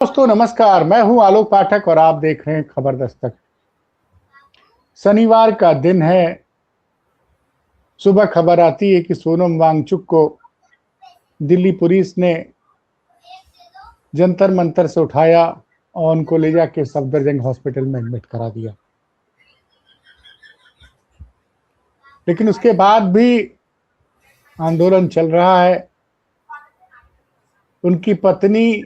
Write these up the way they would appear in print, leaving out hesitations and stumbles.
दोस्तों नमस्कार, मैं हूं आलोक पाठक और आप देख रहे हैं खबर दस्तक। शनिवार का दिन है। सुबह खबर आती है कि सोनम वांगचुक को दिल्ली पुलिस ने जंतर मंतर से उठाया और उनको ले जाके सफदरजंग हॉस्पिटल में एडमिट करा दिया। लेकिन उसके बाद भी आंदोलन चल रहा है। उनकी पत्नी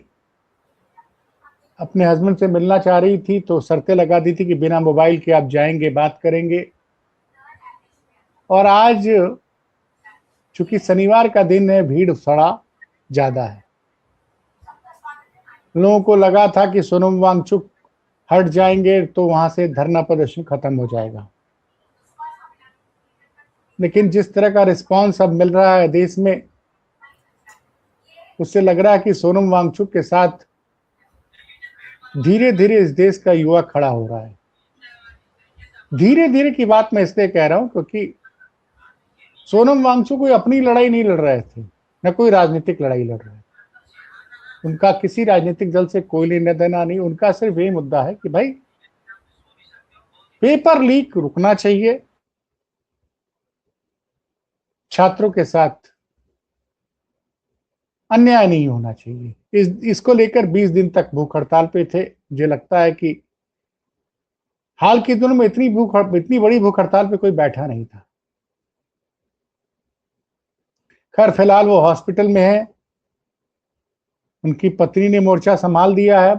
अपने हस्बैंड से मिलना चाह रही थी तो शर्तें लगा दी थी कि बिना मोबाइल के आप जाएंगे, बात करेंगे। और आज चूंकि शनिवार का दिन है, भीड़ थोड़ा ज्यादा है। लोगों को लगा था कि सोनम वांगचुक हट जाएंगे तो वहां से धरना प्रदर्शन खत्म हो जाएगा, लेकिन जिस तरह का रिस्पांस अब मिल रहा है देश में, उससे लग रहा है कि सोनम वांगचुक के साथ धीरे धीरे इस देश का युवा खड़ा हो रहा है। धीरे धीरे की बात मैं इसलिए कह रहा हूं क्योंकि सोनम वांगचुक कोई अपनी लड़ाई नहीं लड़ रहे थे, न कोई राजनीतिक लड़ाई लड़ रहे थे। उनका किसी राजनीतिक दल से कोई लेना देना नहीं। उनका सिर्फ यही मुद्दा है कि भाई पेपर लीक रुकना चाहिए, छात्रों के साथ अन्याय नहीं होना चाहिए। इसको लेकर 20 दिन तक भूख हड़ताल पे थे। मुझे लगता है कि हाल के दिनों में इतनी बड़ी भूख हड़ताल पे कोई बैठा नहीं था। खैर फिलहाल वो हॉस्पिटल में है। उनकी पत्नी ने मोर्चा संभाल दिया है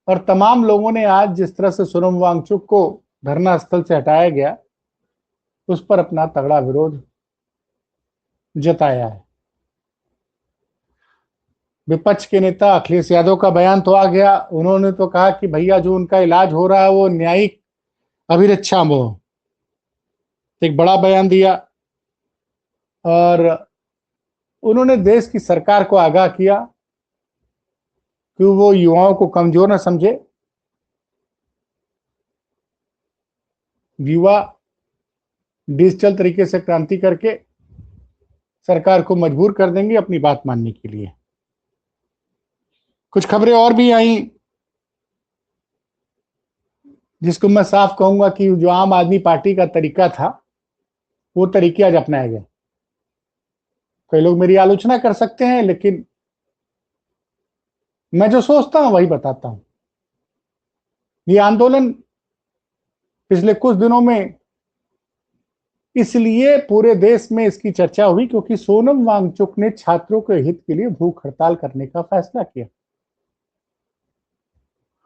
और तमाम लोगों ने आज जिस तरह से सोनम वांगचुक को धरना स्थल से हटाया गया उस पर अपना तगड़ा विरोध जताया है। विपक्ष के नेता अखिलेश यादव का बयान तो आ गया। उन्होंने तो कहा कि भैया जो उनका इलाज हो रहा है वो न्यायिक अभिरक्षा में हो। एक बड़ा बयान दिया और उन्होंने देश की सरकार को आगाह किया कि वो युवाओं को कमजोर न समझे। युवा डिजिटल तरीके से क्रांति करके सरकार को मजबूर कर देंगे अपनी बात मानने के लिए। कुछ खबरें और भी आई जिसको मैं साफ कहूंगा कि जो आम आदमी पार्टी का तरीका था वो तरीके आज अपनाए गए। कई लोग मेरी आलोचना कर सकते हैं, लेकिन मैं जो सोचता हूं वही बताता हूं। ये आंदोलन पिछले कुछ दिनों में इसलिए पूरे देश में इसकी चर्चा हुई क्योंकि सोनम वांगचुक ने छात्रों के हित के लिए भूख हड़ताल करने का फैसला किया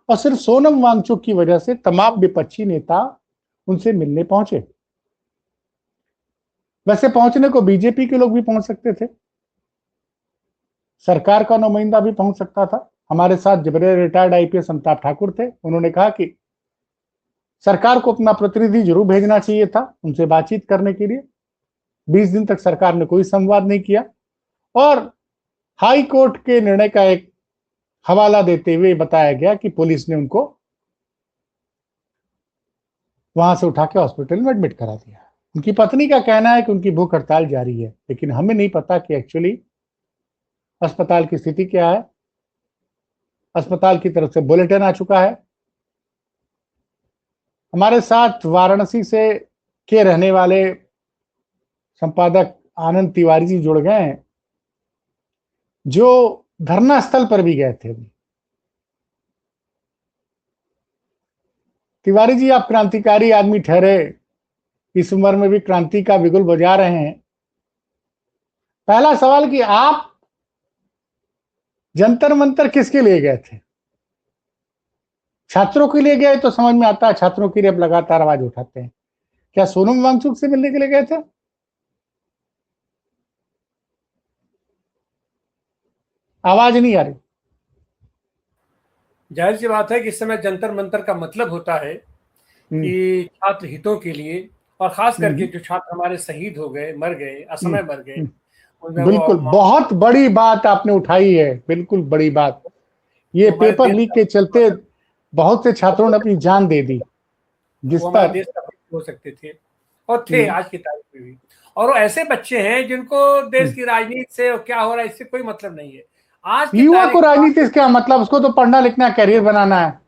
और सिर्फ सोनम वांगचुक की वजह से तमाम विपक्षी नेता उनसे मिलने पहुंचे। वैसे पहुंचने को बीजेपी के लोग भी पहुंच सकते थे, सरकार का नुमाइंदा भी पहुंच सकता था। हमारे साथ जबरे रिटायर्ड आईपीएस अमिताभ ठाकुर थे। उन्होंने कहा कि सरकार को अपना प्रतिनिधि जरूर भेजना चाहिए था उनसे बातचीत करने के लिए। 20 दिन तक सरकार ने कोई संवाद नहीं किया और हाई कोर्ट के निर्णय का एक हवाला देते हुए बताया गया कि पुलिस ने उनको वहां से उठा के हॉस्पिटल में एडमिट करा दिया। उनकी पत्नी का कहना है कि उनकी भूख हड़ताल जारी है, लेकिन हमें नहीं पता कि एक्चुअली अस्पताल की स्थिति क्या है। अस्पताल की तरफ से बुलेटिन आ चुका है। हमारे साथ वाराणसी से के रहने वाले संपादक आनंद तिवारी जी जुड़ गए हैं, जो धरना स्थल पर भी गए थे। तिवारी जी, आप क्रांतिकारी आदमी ठहरे, इस उम्र में भी क्रांति का बिगुल बजा रहे हैं। पहला सवाल कि आप जंतर मंतर किसके लिए गए थे? छात्रों के लिए गए तो समझ में आता है, छात्रों के लिए अब लगातार आवाज उठाते हैं। क्या सोनम वांगचुक से मिलने के लिए गए थे? आवाज नहीं आ रही। जाहिर सी बात है कि इस समय जंतर मंतर का मतलब होता है कि छात्र हितों के लिए और खास करके जो छात्र हमारे शहीद हो गए, मर गए, असमय मर गए, उनमें बिल्कुल बहुत बड़ी बात आपने उठाई है। बिल्कुल बड़ी बात। ये पेपर लीक के चलते बहुत से छात्रों ने अपनी जान दे दी, जिस वो हमारे पर देश का भविष्य हो सकते थे और थे आज की तारीख में भी। और वो ऐसे बच्चे हैं जिनको देश की राजनीति से और क्या हो रहा है इससे कोई मतलब नहीं है। आज के युवा को तारीख राजनीति से क्या मतलब, उसको तो पढ़ना लिखना कैरियर बनाना है।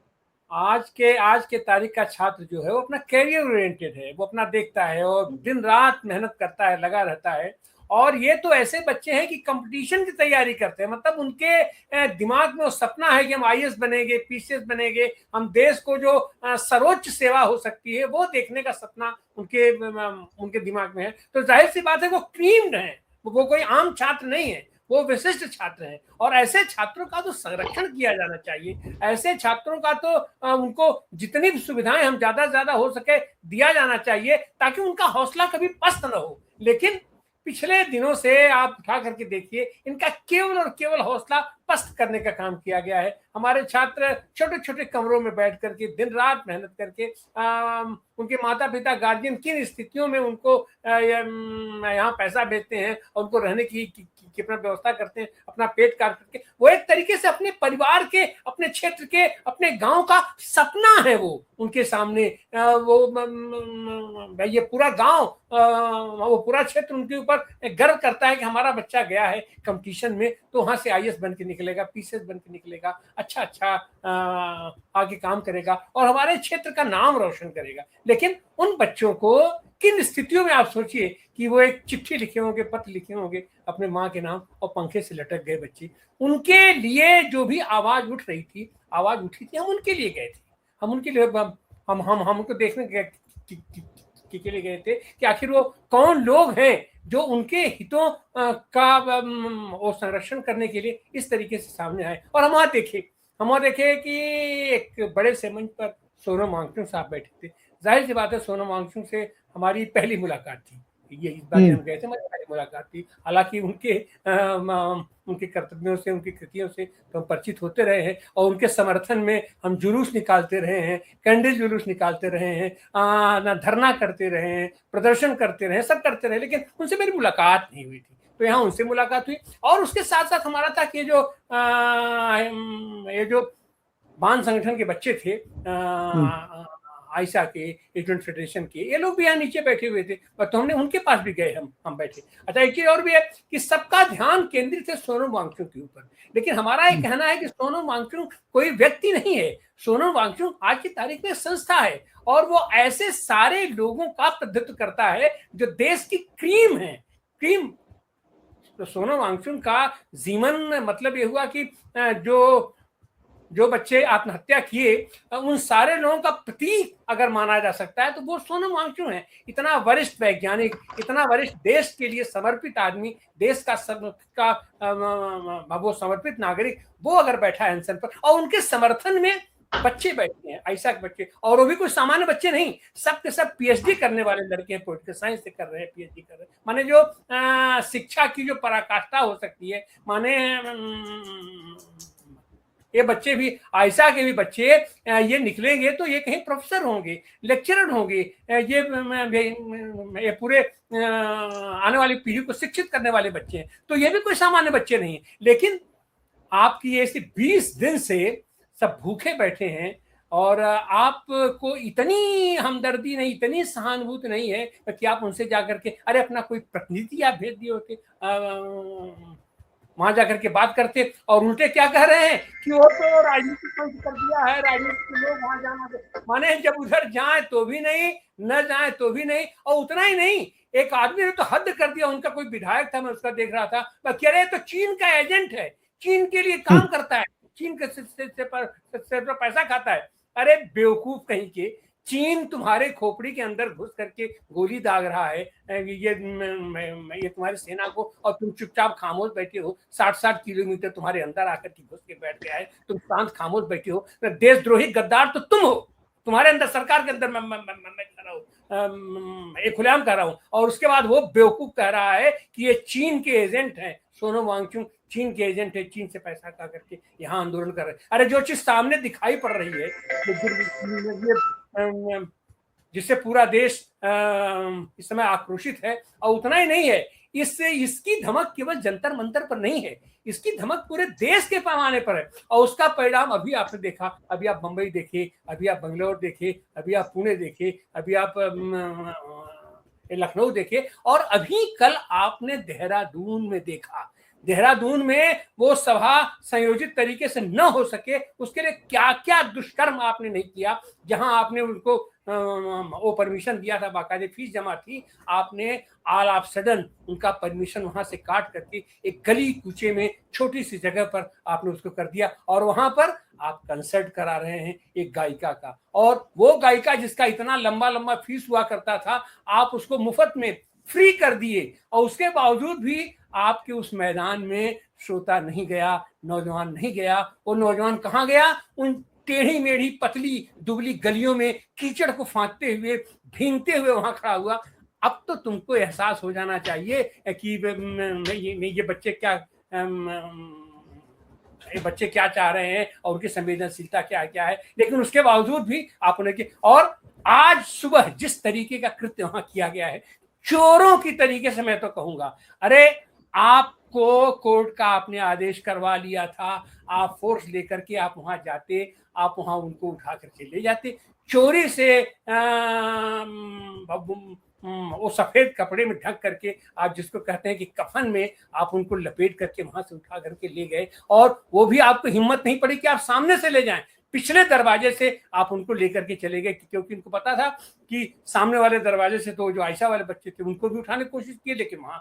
आज के तारीख का छात्र जो है वो अपना कैरियर ओरिएंटेड है, वो अपना देखता है और दिन रात मेहनत करता है, लगा रहता है। और ये तो ऐसे बच्चे हैं कि कंपटीशन की तैयारी करते हैं, मतलब उनके दिमाग में वो सपना है कि हम आईएएस बनेंगे, पीसीएस बनेंगे, हम देश को जो सर्वोच्च सेवा हो सकती है वो देखने का सपना उनके दिमाग में है। तो जाहिर सी बात है वो क्रीम्ड है, वो कोई आम छात्र नहीं है, वो विशिष्ट छात्र हैं। और ऐसे छात्रों का तो संरक्षण किया जाना चाहिए, ऐसे छात्रों का तो उनको जितनी भी सुविधाएं हम ज्यादा से ज्यादा हो सके दिया जाना चाहिए, ताकि उनका हौसला कभी पस्त न हो। लेकिन पिछले दिनों से आप उठा करके देखिए, इनका केवल और केवल हौसला पस्त करने का काम किया गया है। हमारे छात्र छोटे छोटे कमरों में बैठ करके दिन रात मेहनत करके उनके माता पिता गार्जियन किन स्थितियों में उनको यहाँ पैसा भेजते हैं और उनको रहने की अपना व्यवस्था करते हैं, अपना पेट काट करके, वो एक तरीके से अपने परिवार के, अपने क्षेत्र के, अपने गांव का सपना है वो उनके सामने। वो ये पूरा गांव, वो पूरा क्षेत्र उनके ऊपर गर्व करता है कि हमारा बच्चा गया है कंपटीशन में तो वहां से आईएएस बन के निकलेगा, पीसीएस बन के निकलेगा, अच्छा आगे काम करेगा और हमारे क्षेत्र का नाम रोशन करेगा। लेकिन उन बच्चों को किन स्थितियों में, आप सोचिए कि वो एक चिट्ठी लिखे होंगे, पत्र लिखे होंगे अपने माँ के नाम और पंखे से लटक गए बच्चे, उनके लिए जो भी आवाज उठ रही थी, आवाज उठी थी, हम उनके लिए गए थे, हम उनके लिए हम उनको देखने के लिए गए थे कि आखिर वो कौन लोग हैं जो उनके हितों का वो संरक्षण करने के लिए इस तरीके से सामने आए। और हम वहां देखे कि एक बड़े से मंच पर सोनम वांगचुक साहब बैठे थे। जाहिर सी बात है सोनम वांगचुक से हमारी पहली मुलाकात थी, ये इस बार हम गए थे, हमारी पहली मुलाकात थी। हालांकि उनके कर्तव्यों से, उनकी कृतियों से तो हम परिचित होते रहे हैं और उनके समर्थन में हम जुलूस निकालते रहे हैं, कैंडल जुलूस निकालते रहे हैं, धरना करते रहे हैं, प्रदर्शन करते रहे, सब करते रहे, लेकिन उनसे मेरी मुलाकात नहीं हुई थी। तो यहाँ उनसे मुलाकात हुई और उसके साथ साथ हमारा था कि ये जो बान संगठन के बच्चे थे, आयशा के, स्टूडेंट फेडरेशन के, ये लोग भी यहाँ नीचे बैठे हुए थे, तो हमने उनके पास भी गए, हम बैठे। अच्छा, एक चीज और भी है कि सबका ध्यान केंद्रित है सोनम वांगचुक के ऊपर, लेकिन हमारा ये कहना है कि सोनम वांगचुक कोई व्यक्ति नहीं है, सोनम वांगचुक आज की तारीख में संस्था है और वो ऐसे सारे लोगों का प्रतिनिधित्व करता है जो देश की क्रीम है, क्रीम। तो सोनम वांगचुक का जीवन मतलब ये हुआ कि जो बच्चे आत्महत्या किए, उन सारे लोगों का प्रतीक अगर माना जा सकता है तो वो सोनम वांगचुक है। इतना वरिष्ठ वैज्ञानिक, इतना वरिष्ठ देश के लिए समर्पित आदमी, देश का वो समर्पित नागरिक, वो अगर बैठा है अनशन पर और उनके समर्थन में बच्चे बैठे हैं, ऐसा के बच्चे, और वो भी कोई सामान्य बच्चे नहीं, सब के सब पीएचडी करने वाले लड़के हैं, पॉलिटिकल साइंस से कर रहे हैं, पीएचडी कर रहे हैं। माने जो शिक्षा की जो पराकाष्ठा हो सकती है, माने ये बच्चे भी, आयशा के भी बच्चे ये निकलेंगे तो ये कहीं प्रोफेसर होंगे, लेक्चरर होंगे, ये पूरे आने वाली पीढ़ी को शिक्षित करने वाले बच्चे हैं। तो ये भी कोई सामान्य बच्चे नहीं है। लेकिन आपकी ये 20 दिन से सब भूखे बैठे हैं और आपको इतनी हमदर्दी नहीं, इतनी सहानुभूति नहीं है कि आप उनसे जाकर के अरे अपना कोई प्रतिनिधि आप भेज दिए होते, वहां जाकर के बात करते। और उल्टे क्या कह रहे हैं कि वो तो राजनीतिक पंच कर दिया है, राजनीति के लोग वहां जाना, माने जब उधर जाए तो भी नहीं, न जाए तो भी नहीं। और उतना ही नहीं, एक आदमी ने तो हद कर दिया, उनका कोई विधायक था, मैं उसका देख रहा था, कह रहे तो चीन का एजेंट है, चीन के लिए काम करता है, चीन के से पैसा खाता है। अरे बेवकूफ कहीं के, चीन तुम्हारे खोपड़ी के अंदर घुस करके गोली दाग रहा है ये तुम्हारी सेना को, और तुम चुपचाप खामोश बैठे हो। 60-60 किलोमीटर तुम्हारे अंदर आकर के घुस के बैठ गया है, तुम शांत खामोश बैठे हो। देशद्रोही गद्दार तो तुम हो, तुम्हारे अंदर, सरकार के अंदर मैं कह रहा हूँ, एक खुलेआम कह रहा हूँ। और उसके बाद वो बेवकूफ कह रहा है कि ये चीन के एजेंट हैं, सोनम वांगचुक चीन के एजेंट है, चीन से पैसा खा करके यहाँ आंदोलन कर रहे हैं। अरे जो चीज सामने दिखाई पड़ रही है, जिससे पूरा देश इस समय आक्रोशित है, और उतना ही नहीं है, इससे इसकी धमक केवल जंतर मंतर पर नहीं है, इसकी धमक पूरे देश के पैमाने पर है। और उसका परिणाम अभी आपने देखा, अभी आप मुंबई देखे, अभी आप बंगलोर देखे, अभी आप पुणे देखे, अभी आप लखनऊ देखे, और अभी कल आपने देहरादून में देखा। देहरादून में वो सभा संयोजित तरीके से न हो सके, उसके लिए क्या क्या दुष्कर्म आपने नहीं किया। जहां आपने उनको वो परमिशन दिया था, बाकायदे फीस जमा थी, आपने ऑल ऑफ सडन उनका परमिशन वहां से काट करके एक गली कूचे में छोटी सी जगह पर आपने उसको कर दिया, और वहां पर आप कंसर्ट करा रहे हैं एक गायिका का, और वो गायिका जिसका इतना लंबा लंबा फीस हुआ करता था, आप उसको मुफ्त में फ्री कर दिए, और उसके बावजूद भी आपके उस मैदान में श्रोता नहीं गया, नौजवान नहीं गया। वो नौजवान कहाँ गया? उन टेढ़ी मेढ़ी पतली दुबली गलियों में कीचड़ को फांकते हुए, भींगते हुए वहां खड़ा हुआ। अब तो तुमको एहसास हो जाना चाहिए कि ये बच्चे क्या ये बच्चे क्या चाह रहे हैं और उनकी संवेदनशीलता क्या क्या है। लेकिन उसके बावजूद भी आपने की, और आज सुबह जिस तरीके का कृत्य वहां किया गया है, चोरों की तरीके से मैं तो कहूंगा। अरे आपको कोर्ट का आपने आदेश करवा लिया था, आप फोर्स लेकर के आप वहां जाते, आप वहां उनको उठा करके ले जाते, चोरी से वो सफेद कपड़े में ढक करके, आप जिसको कहते हैं कि कफन में, आप उनको लपेट करके वहां से उठा करके ले गए, और वो भी आपको हिम्मत नहीं पड़ी कि आप सामने से ले जाएं, पिछले दरवाजे से आप उनको लेकर के चले गए, क्योंकि उनको पता था कि सामने वाले दरवाजे से तो जो आयशा वाले बच्चे थे उनको भी उठाने की कोशिश की, लेकिन वहां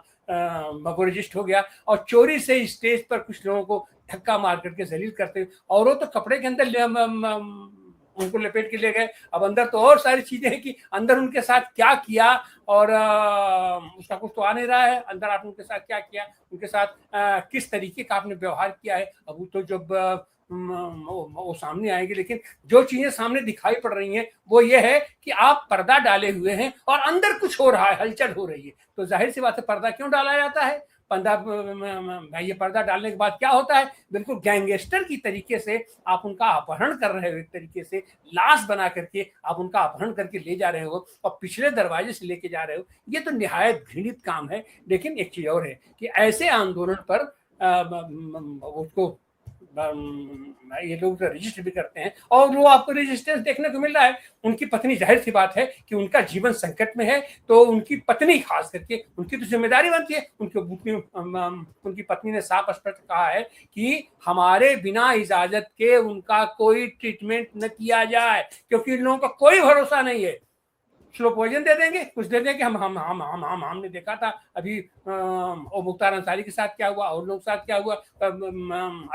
वो रजिस्ट हो गया, और चोरी से स्टेज पर कुछ लोगों को धक्का मार करके जलील करते, और वो तो कपड़े के अंदर उनको लपेट के ले गए। अब अंदर तो और सारी चीजें हैं कि अंदर उनके साथ क्या किया, और उसका कुछ तो आ नहीं रहा है। अंदर आपने उनके साथ क्या किया, उनके साथ किस तरीके का आपने व्यवहार किया है, अब वो तो जब वो सामने आएंगे। लेकिन जो चीजें सामने दिखाई पड़ रही हैं वो ये है कि आप पर्दा डाले हुए हैं और अंदर कुछ हो रहा है, हलचल हो रही है। तो जाहिर सी बात है, पर्दा क्यों डाला जाता है? ये पर्दा डालने के बाद क्या होता है? बिल्कुल गैंगस्टर की तरीके से आप उनका अपहरण कर रहे हो, एक तरीके से लाश बना करके आप उनका अपहरण करके ले जा रहे हो और पिछले दरवाजे से लेके जा रहे हो। ये तो निहायत घृणित काम है। लेकिन एक चीज और है कि ऐसे आंदोलन पर उसको ये लोग रजिस्टर भी करते हैं, और वो आपको रेजिस्टेंस देखने को मिल रहा है। उनकी पत्नी, जाहिर सी बात है कि उनका जीवन संकट में है, तो उनकी पत्नी खास करके, उनकी तो जिम्मेदारी बनती है। उनकी पत्नी ने साफ स्पष्ट कहा है कि हमारे बिना इजाजत के उनका कोई ट्रीटमेंट न किया जाए, क्योंकि इन लोगों का कोई भरोसा नहीं है। स्लो पॉइजन दे देंगे, कुछ दे देंगे। हमने देखा था अभी मुख्तार अंसारी के साथ क्या हुआ, और लोगों के साथ क्या हुआ।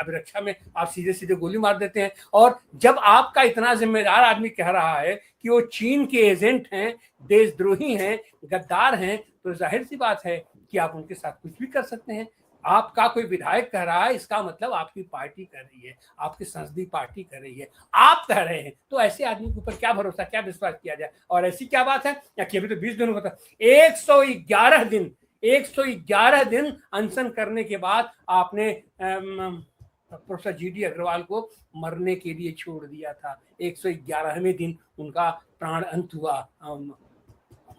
अभिरक्षा में आप सीधे सीधे गोली मार देते हैं। और जब आपका इतना जिम्मेदार आदमी कह रहा है कि वो चीन के एजेंट हैं, देशद्रोही हैं, गद्दार हैं, तो जाहिर सी बात है कि आप उनके साथ कुछ भी कर सकते हैं। आपका कोई विधायक कह रहा है, इसका मतलब आपकी पार्टी कर रही है, आपकी संसदीय पार्टी कर रही है, आप कह रहे हैं। तो ऐसे आदमी के ऊपर क्या भरोसा, क्या विश्वास किया जाए? और ऐसी क्या बात है कि अभी तो 20 दिन होता, 111 दिन अनशन करने के बाद आपने प्रोफेसर GD अग्रवाल को मरने के लिए छोड़ दिया था। 111वें दिन उनका प्राण अंत हुआ,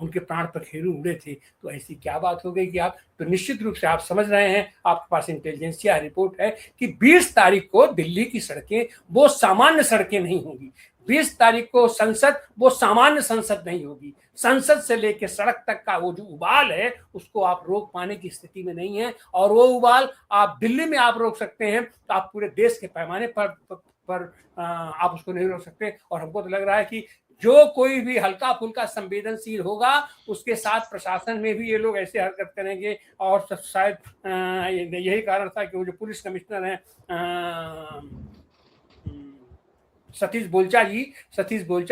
उनके प्राण पखेरु उड़े थे। तो ऐसी क्या बात हो गई कि आप, तो निश्चित रूप से आप समझ रहे हैं, आपके पास इंटेलिजेंसिया रिपोर्ट है कि 20 तारीख को दिल्ली की सड़कें वो सामान्य सड़कें नहीं होगी। 20 तारीख को संसद वो सामान्य संसद नहीं होगी। संसद से लेकर सड़क तक का वो जो उबाल है, उसको आप रोक पाने की स्थिति में नहीं है। और वो उबाल आप दिल्ली में आप रोक सकते हैं, तो आप पूरे देश के पैमाने पर आप उसको नहीं रोक सकते। और हमको तो लग रहा है कि जो कोई भी हल्का फुल्का संवेदनशील होगा, उसके साथ प्रशासन में भी ये लोग ऐसे हरकत करेंगे। और शायद यही कारण था कि वो जो पुलिस कमिश्नर हैं सतीश बोलचा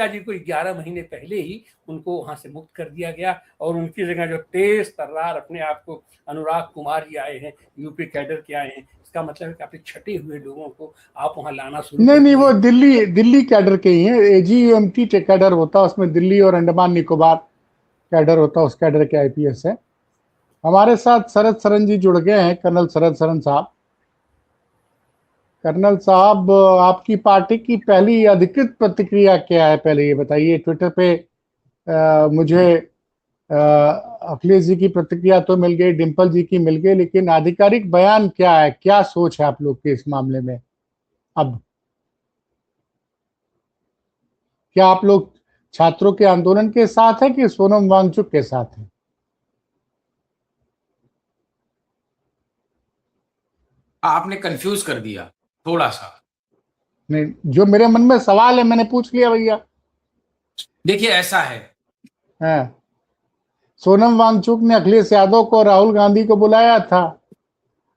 जी को 11 महीने पहले ही उनको वहां से मुक्त कर दिया गया, और उनकी जगह जो तेज तर्रार अपने आप को अनुराग कुमार जी आए हैं, यूपी कैडर के आए हैं। इसका मतलब है कि आपने छटे हुए लोगों को आप वहां लाना शुरू नहीं, वो दिल्ली कैडर के ही हैं। AGMT कैडर होता है, उसमें दिल्ली और अंडमान निकोबार कैडर होता है, उस कैडर के IPS है। हमारे साथ शरद सरन जी जुड़ गए हैं, कर्नल शरद सरन साहब। कर्नल साहब, आपकी पार्टी की पहली अधिकृत प्रतिक्रिया क्या है, पहले ये बताइए। ट्विटर पे मुझे अखिलेश जी की प्रतिक्रिया तो मिल गई, डिम्पल जी की मिल गई, लेकिन आधिकारिक बयान क्या है, क्या सोच है आप लोग के इस मामले में? अब क्या आप लोग छात्रों के आंदोलन के साथ हैं कि सोनम वांगचुक के साथ हैं? आपने कंफ्यूज कर दिया थोड़ा सा। नहीं, जो मेरे मन में सवाल है मैंने पूछ लिया भैया। देखिए ऐसा है, हाँ, सोनम वांगचुक ने अखिलेश यादव को, राहुल गांधी को बुलाया था,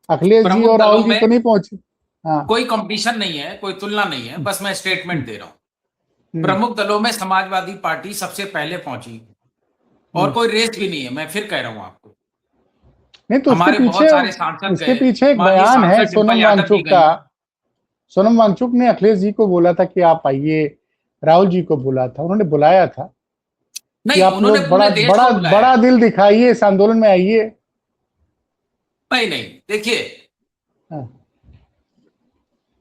अखिलेश जी प्रमुख और दलों राहुल जी में तो नहीं पहुंचे। हाँ। कोई कंपटीशन नहीं है, कोई तुलना नहीं है, बस मैं स्टेटमेंट दे रहा हूं। हम्म, प्रमुख दलों में समाजवादी पार्टी सबसे पहले पहुंची और कोई रेस भी नहीं है, मैं फिर कह रहा हूं आपको। नहीं तो हमारे बहुत सारे सांसद उसके गए, पीछे एक माननीय बयान है सांसद डिंपल सोनम यादव जी वांगचुक का। गई। सोनम वांगचुक ने अखिलेश जी को बोला था कि आप आइए, राहुल जी को बोला था, उन्होंने बुलाया था कि नहीं, आप उन्होंने लोग पूरे बड़ा देश बड़ा को बुलाया बड़ा है। दिल दिखाइए, इस आंदोलन में आइए। नहीं, देखिए हाँ,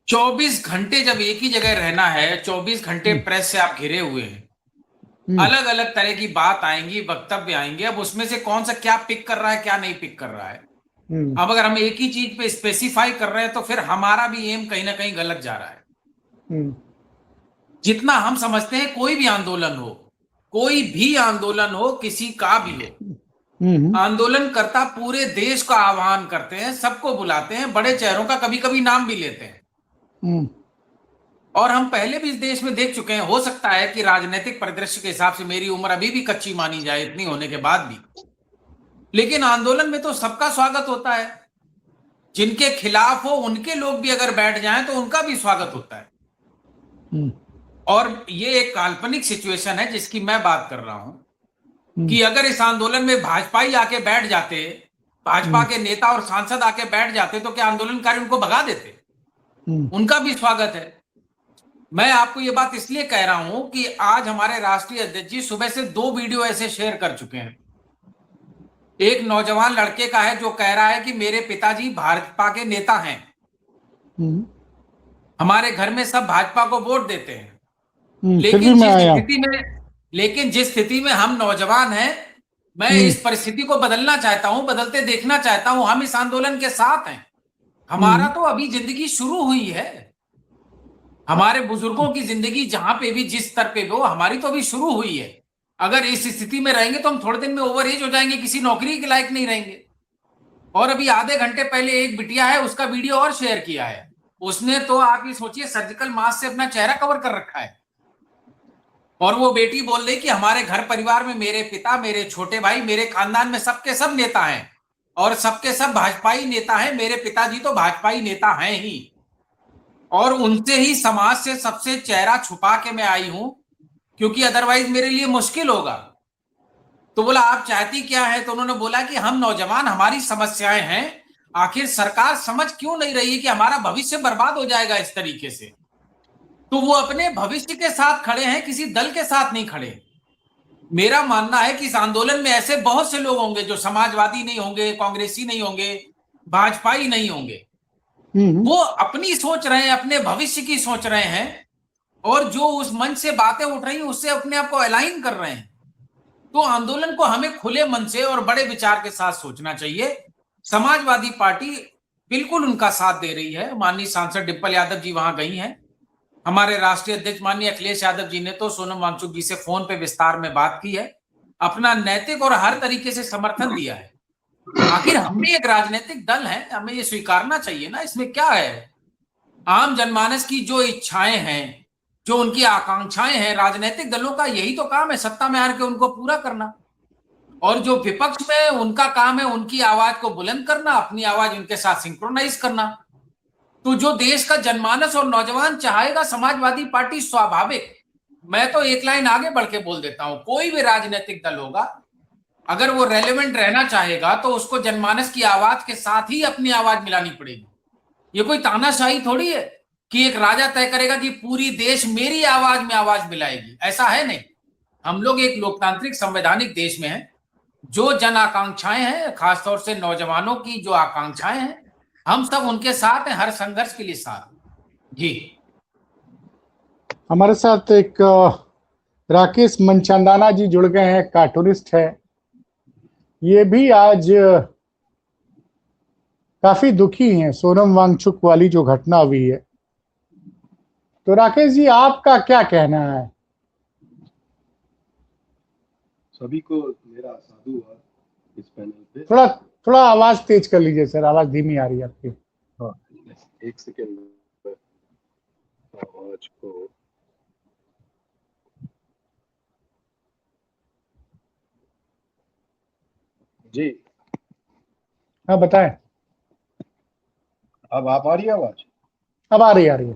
24 घंटे जब एक ही जगह रहना है, 24 घंटे प्रेस से आप घिरे हुए हैं, हम्म, अलग अलग तरह की बात आएंगी, वक्तव्य आएंगे, अब उसमें से कौन सा क्या पिक कर रहा है, क्या नहीं पिक कर रहा है। हम्म, अब अगर हम एक ही चीज पे स्पेसिफाई कर रहे हैं तो फिर हमारा भी एम कहीं ना कहीं गलत जा रहा है। हम्म, जितना हम समझते हैं, कोई भी आंदोलन हो, कोई भी आंदोलन हो, किसी का भी हो, हम्म, आंदोलनकर्ता पूरे देश का आह्वान करते हैं, सबको बुलाते हैं, बड़े चेहरों का कभी कभी नाम भी लेते हैं। हम्म, और हम पहले भी इस देश में देख चुके हैं। हो सकता है कि राजनीतिक परिदृश्य के हिसाब से मेरी उम्र अभी भी कच्ची मानी जाए, इतनी होने के बाद भी, लेकिन आंदोलन में तो सबका स्वागत होता है। जिनके खिलाफ हो उनके लोग भी अगर बैठ जाएं तो उनका भी स्वागत होता है। हम्म, और ये एक काल्पनिक सिचुएशन है जिसकी मैं बात कर रहा हूं हम्म, कि अगर इस आंदोलन में भाजपाई आके बैठ जाते, भाजपा के नेता और सांसद आके बैठ जाते, तो क्या आंदोलनकारी उनको भगा देते? उनका भी स्वागत है। मैं आपको ये बात इसलिए कह रहा हूं कि आज हमारे राष्ट्रीय अध्यक्ष जी सुबह से 2 वीडियो ऐसे शेयर कर चुके हैं। एक नौजवान लड़के का है जो कह रहा है कि मेरे पिताजी भाजपा के नेता हैं, हमारे घर में सब भाजपा को वोट देते हैं, फिर भी लेकिन मैं आया। जिस स्थिति में हम नौजवान हैं, मैं इस परिस्थिति को बदलना चाहता हूं, बदलते देखना चाहता हूं। हम इस आंदोलन के साथ हैं। हमारा तो अभी जिंदगी शुरू हुई है। हमारे बुजुर्गों की जिंदगी जहां पे भी, जिस स्तर पे भी हो, हमारी तो अभी शुरू हुई है। अगर इस स्थिति में रहेंगे तो हम थोड़े दिन में ओवर एज हो जाएंगे, किसी नौकरी के लायक नहीं रहेंगे। और अभी आधे घंटे पहले एक बिटिया है, उसका वीडियो और शेयर किया है। उसने तो आप ये सोचिए सर्जिकल मास्क से अपना चेहरा कवर कर रखा है, और वो बेटी बोल रही कि हमारे घर परिवार में मेरे पिता, मेरे छोटे भाई, मेरे खानदान में सबके सब नेता हैं और सबके सब भाजपाई नेता हैं। मेरे पिताजी तो भाजपाई नेता हैं ही, और उनसे ही समाज से सबसे चेहरा छुपा के मैं आई हूं, क्योंकि अदरवाइज मेरे लिए मुश्किल होगा। तो बोला आप चाहती क्या है? तो उन्होंने बोला कि हम नौजवान, हमारी समस्याएं हैं, आखिर सरकार समझ क्यों नहीं रही है कि हमारा भविष्य बर्बाद हो जाएगा इस तरीके से। तो वो अपने भविष्य के साथ खड़े हैं, किसी दल के साथ नहीं खड़े। मेरा मानना है कि इस आंदोलन में ऐसे बहुत से लोग होंगे जो समाजवादी नहीं होंगे, कांग्रेसी नहीं होंगे, भाजपाई नहीं होंगे। वो अपनी सोच रहे हैं, अपने भविष्य की सोच रहे हैं, और जो उस मंच से बातें उठ रही हैं उससे अपने आप को अलाइन कर रहे हैं। तो आंदोलन को हमें खुले मन से और बड़े विचार के साथ सोचना चाहिए। समाजवादी पार्टी बिल्कुल उनका साथ दे रही है। माननीय सांसद डिंपल यादव जी वहां गई हैं। हमारे राष्ट्रीय अध्यक्ष माननीय अखिलेश यादव जी ने तो सोनम वांगचुक जी से फोन पे विस्तार में बात की है, अपना नैतिक और हर तरीके से समर्थन दिया है। आखिर हम भी एक राजनीतिक दल है, हमें ये स्वीकारना चाहिए ना, इसमें क्या है। आम जनमानस की जो इच्छाएं हैं, जो उनकी आकांक्षाएं हैं, राजनीतिक दलों का यही तो काम है, सत्ता में आकर उनको पूरा करना। और जो विपक्ष में, उनका काम है उनकी आवाज को बुलंद करना, अपनी आवाज उनके साथ सिंक्रोनाइज करना। तो जो देश का जनमानस और नौजवान चाहेगा, समाजवादी पार्टी स्वाभाविक, मैं तो एक लाइन आगे बढ़ के बोल देता हूं, कोई भी राजनीतिक दल होगा, अगर वो रेलेवेंट रहना चाहेगा तो उसको जनमानस की आवाज के साथ ही अपनी आवाज मिलानी पड़ेगी। ये कोई तानाशाही थोड़ी है कि एक राजा तय करेगा कि पूरी देश मेरी आवाज में आवाज मिलाएगी, ऐसा है नहीं। हम लोग एक लोकतांत्रिक संवैधानिक देश में हैं। जो जन आकांक्षाएं हैं, खासतौर से नौजवानों की जो आकांक्षाएं हैं, हम सब उनके साथ हैं, हर संघर्ष के लिए साथ। जी, हमारे साथ एक राकेश मनचंदाना जी जुड़ गए हैं, कार्टूनिस्ट है। ये भी आज काफी दुखी हैं सोनम वांगचुक वाली जो घटना हुई है। तो राकेश जी, आपका क्या कहना है? सभी को मेरा साधुवाद इस पैनल पे। थोड़ा थोड़ा आवाज तेज कर लीजिए सर, आवाज धीमी आ रही है आपकी। हाँ, एक सेकेंड आवाज को। जी हाँ बताएं। अब आप आ रही है आवाज? अब आ रही है।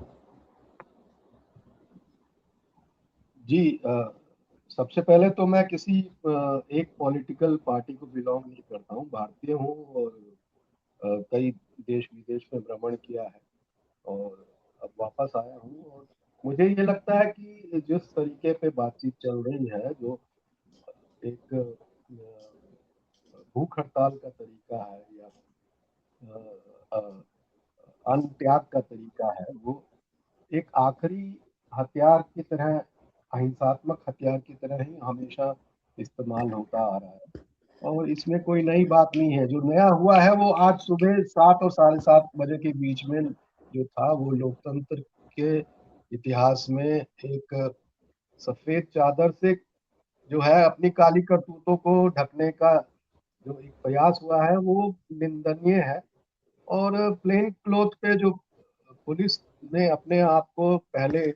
जी सबसे पहले तो मैं किसी एक पॉलिटिकल पार्टी को बिलोंग नहीं करता हूँ, भारतीय हूँ और कई देश विदेश में भ्रमण किया है और अब वापस आया हूँ। और मुझे ये लगता है कि जिस तरीके पे बातचीत चल रही है, जो एक भूख हड़ताल का तरीका है या अन्न त्याग का तरीका है, वो एक आखिरी हथियार की तरह, अहिंसात्मक हथियार की तरह ही हमेशा इस्तेमाल होता आ रहा है। और इसमें कोई नई बात नहीं है। जो नया हुआ है वो आज सुबह 7 और 7:30 बजे के बीच में जो था, वो लोकतंत्र के इतिहास में एक सफेद चादर से जो है अपनी काली करतूतों को ढकने का जो एक प्रयास हुआ है, वो निंदनीय है। और प्लेन क्लोथ पे जो पुलिस ने अपने आप को पहले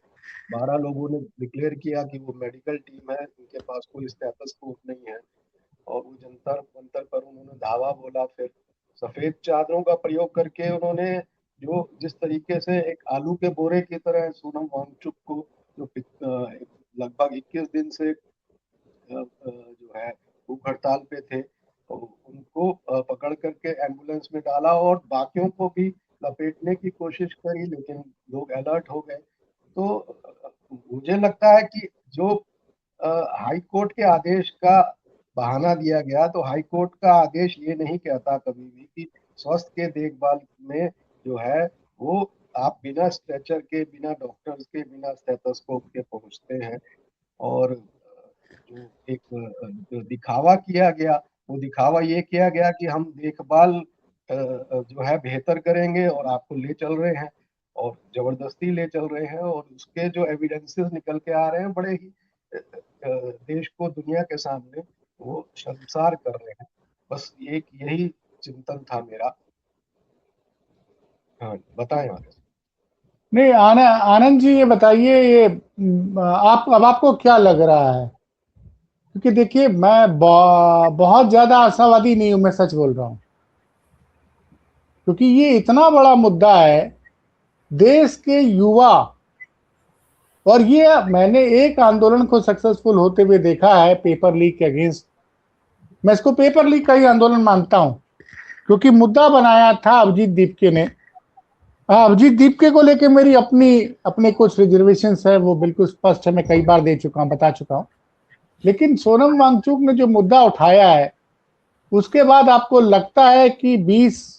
12 लोगों ने डिक्लेयर किया कि वो मेडिकल टीम है, उनके पास कोई स्टेथोस्कोप नहीं है, और वो जंतर मंतर पर उन्होंने धावा बोला। फिर सफेद चादरों का प्रयोग करके उन्होंने जो जिस तरीके से एक आलू के बोरे की तरह सोनम वांगचुक को, जो लगभग 21 दिन से जो है भूख हड़ताल पे थे, तो उनको पकड़ करके एम्बुलेंस में डाला और बाकियों को भी लपेटने की कोशिश करी, लेकिन लोग अलर्ट हो गए। तो मुझे लगता है कि जो हाई कोर्ट के आदेश का बहाना दिया गया, तो हाई कोर्ट का आदेश ये नहीं कहता कभी भी कि स्वास्थ्य के देखभाल में जो है वो आप बिना स्ट्रेचर के, बिना डॉक्टर्स के, बिना स्टेथोस्कोप के पहुंचते हैं। और जो एक जो दिखावा किया गया, वो दिखावा ये किया गया कि हम देखभाल जो है बेहतर करेंगे और आपको ले चल रहे हैं, और जबरदस्ती ले चल रहे हैं, और उसके जो एविडेंसेस निकल के आ रहे हैं बड़े ही देश को दुनिया के सामने वो शर्मसार कर रहे हैं। बस एक यही चिंतन था मेरा। हाँ, बताएं आगे। नहीं आनंद जी, ये बताइए, ये आप अब आपको क्या लग रहा है? क्योंकि देखिए, मैं बहुत ज्यादा आशावादी नहीं हूं, मैं सच बोल रहा हूं, क्योंकि ये इतना बड़ा मुद्दा है देश के युवा। और ये मैंने एक आंदोलन को सक्सेसफुल होते हुए देखा है, पेपर लीक के अगेंस्ट। मैं इसको पेपर लीक का ही आंदोलन मानता हूं, क्योंकि मुद्दा बनाया था अभिजीत दीपके ने। हाँ, अभिजीत दीपके को लेके मेरी अपने कुछ रिजर्वेशन है, वो बिल्कुल स्पष्ट है, मैं कई बार दे चुका हूं, बता चुका हूं। लेकिन सोनम वांगचुक ने जो मुद्दा उठाया है, उसके बाद आपको लगता है कि 20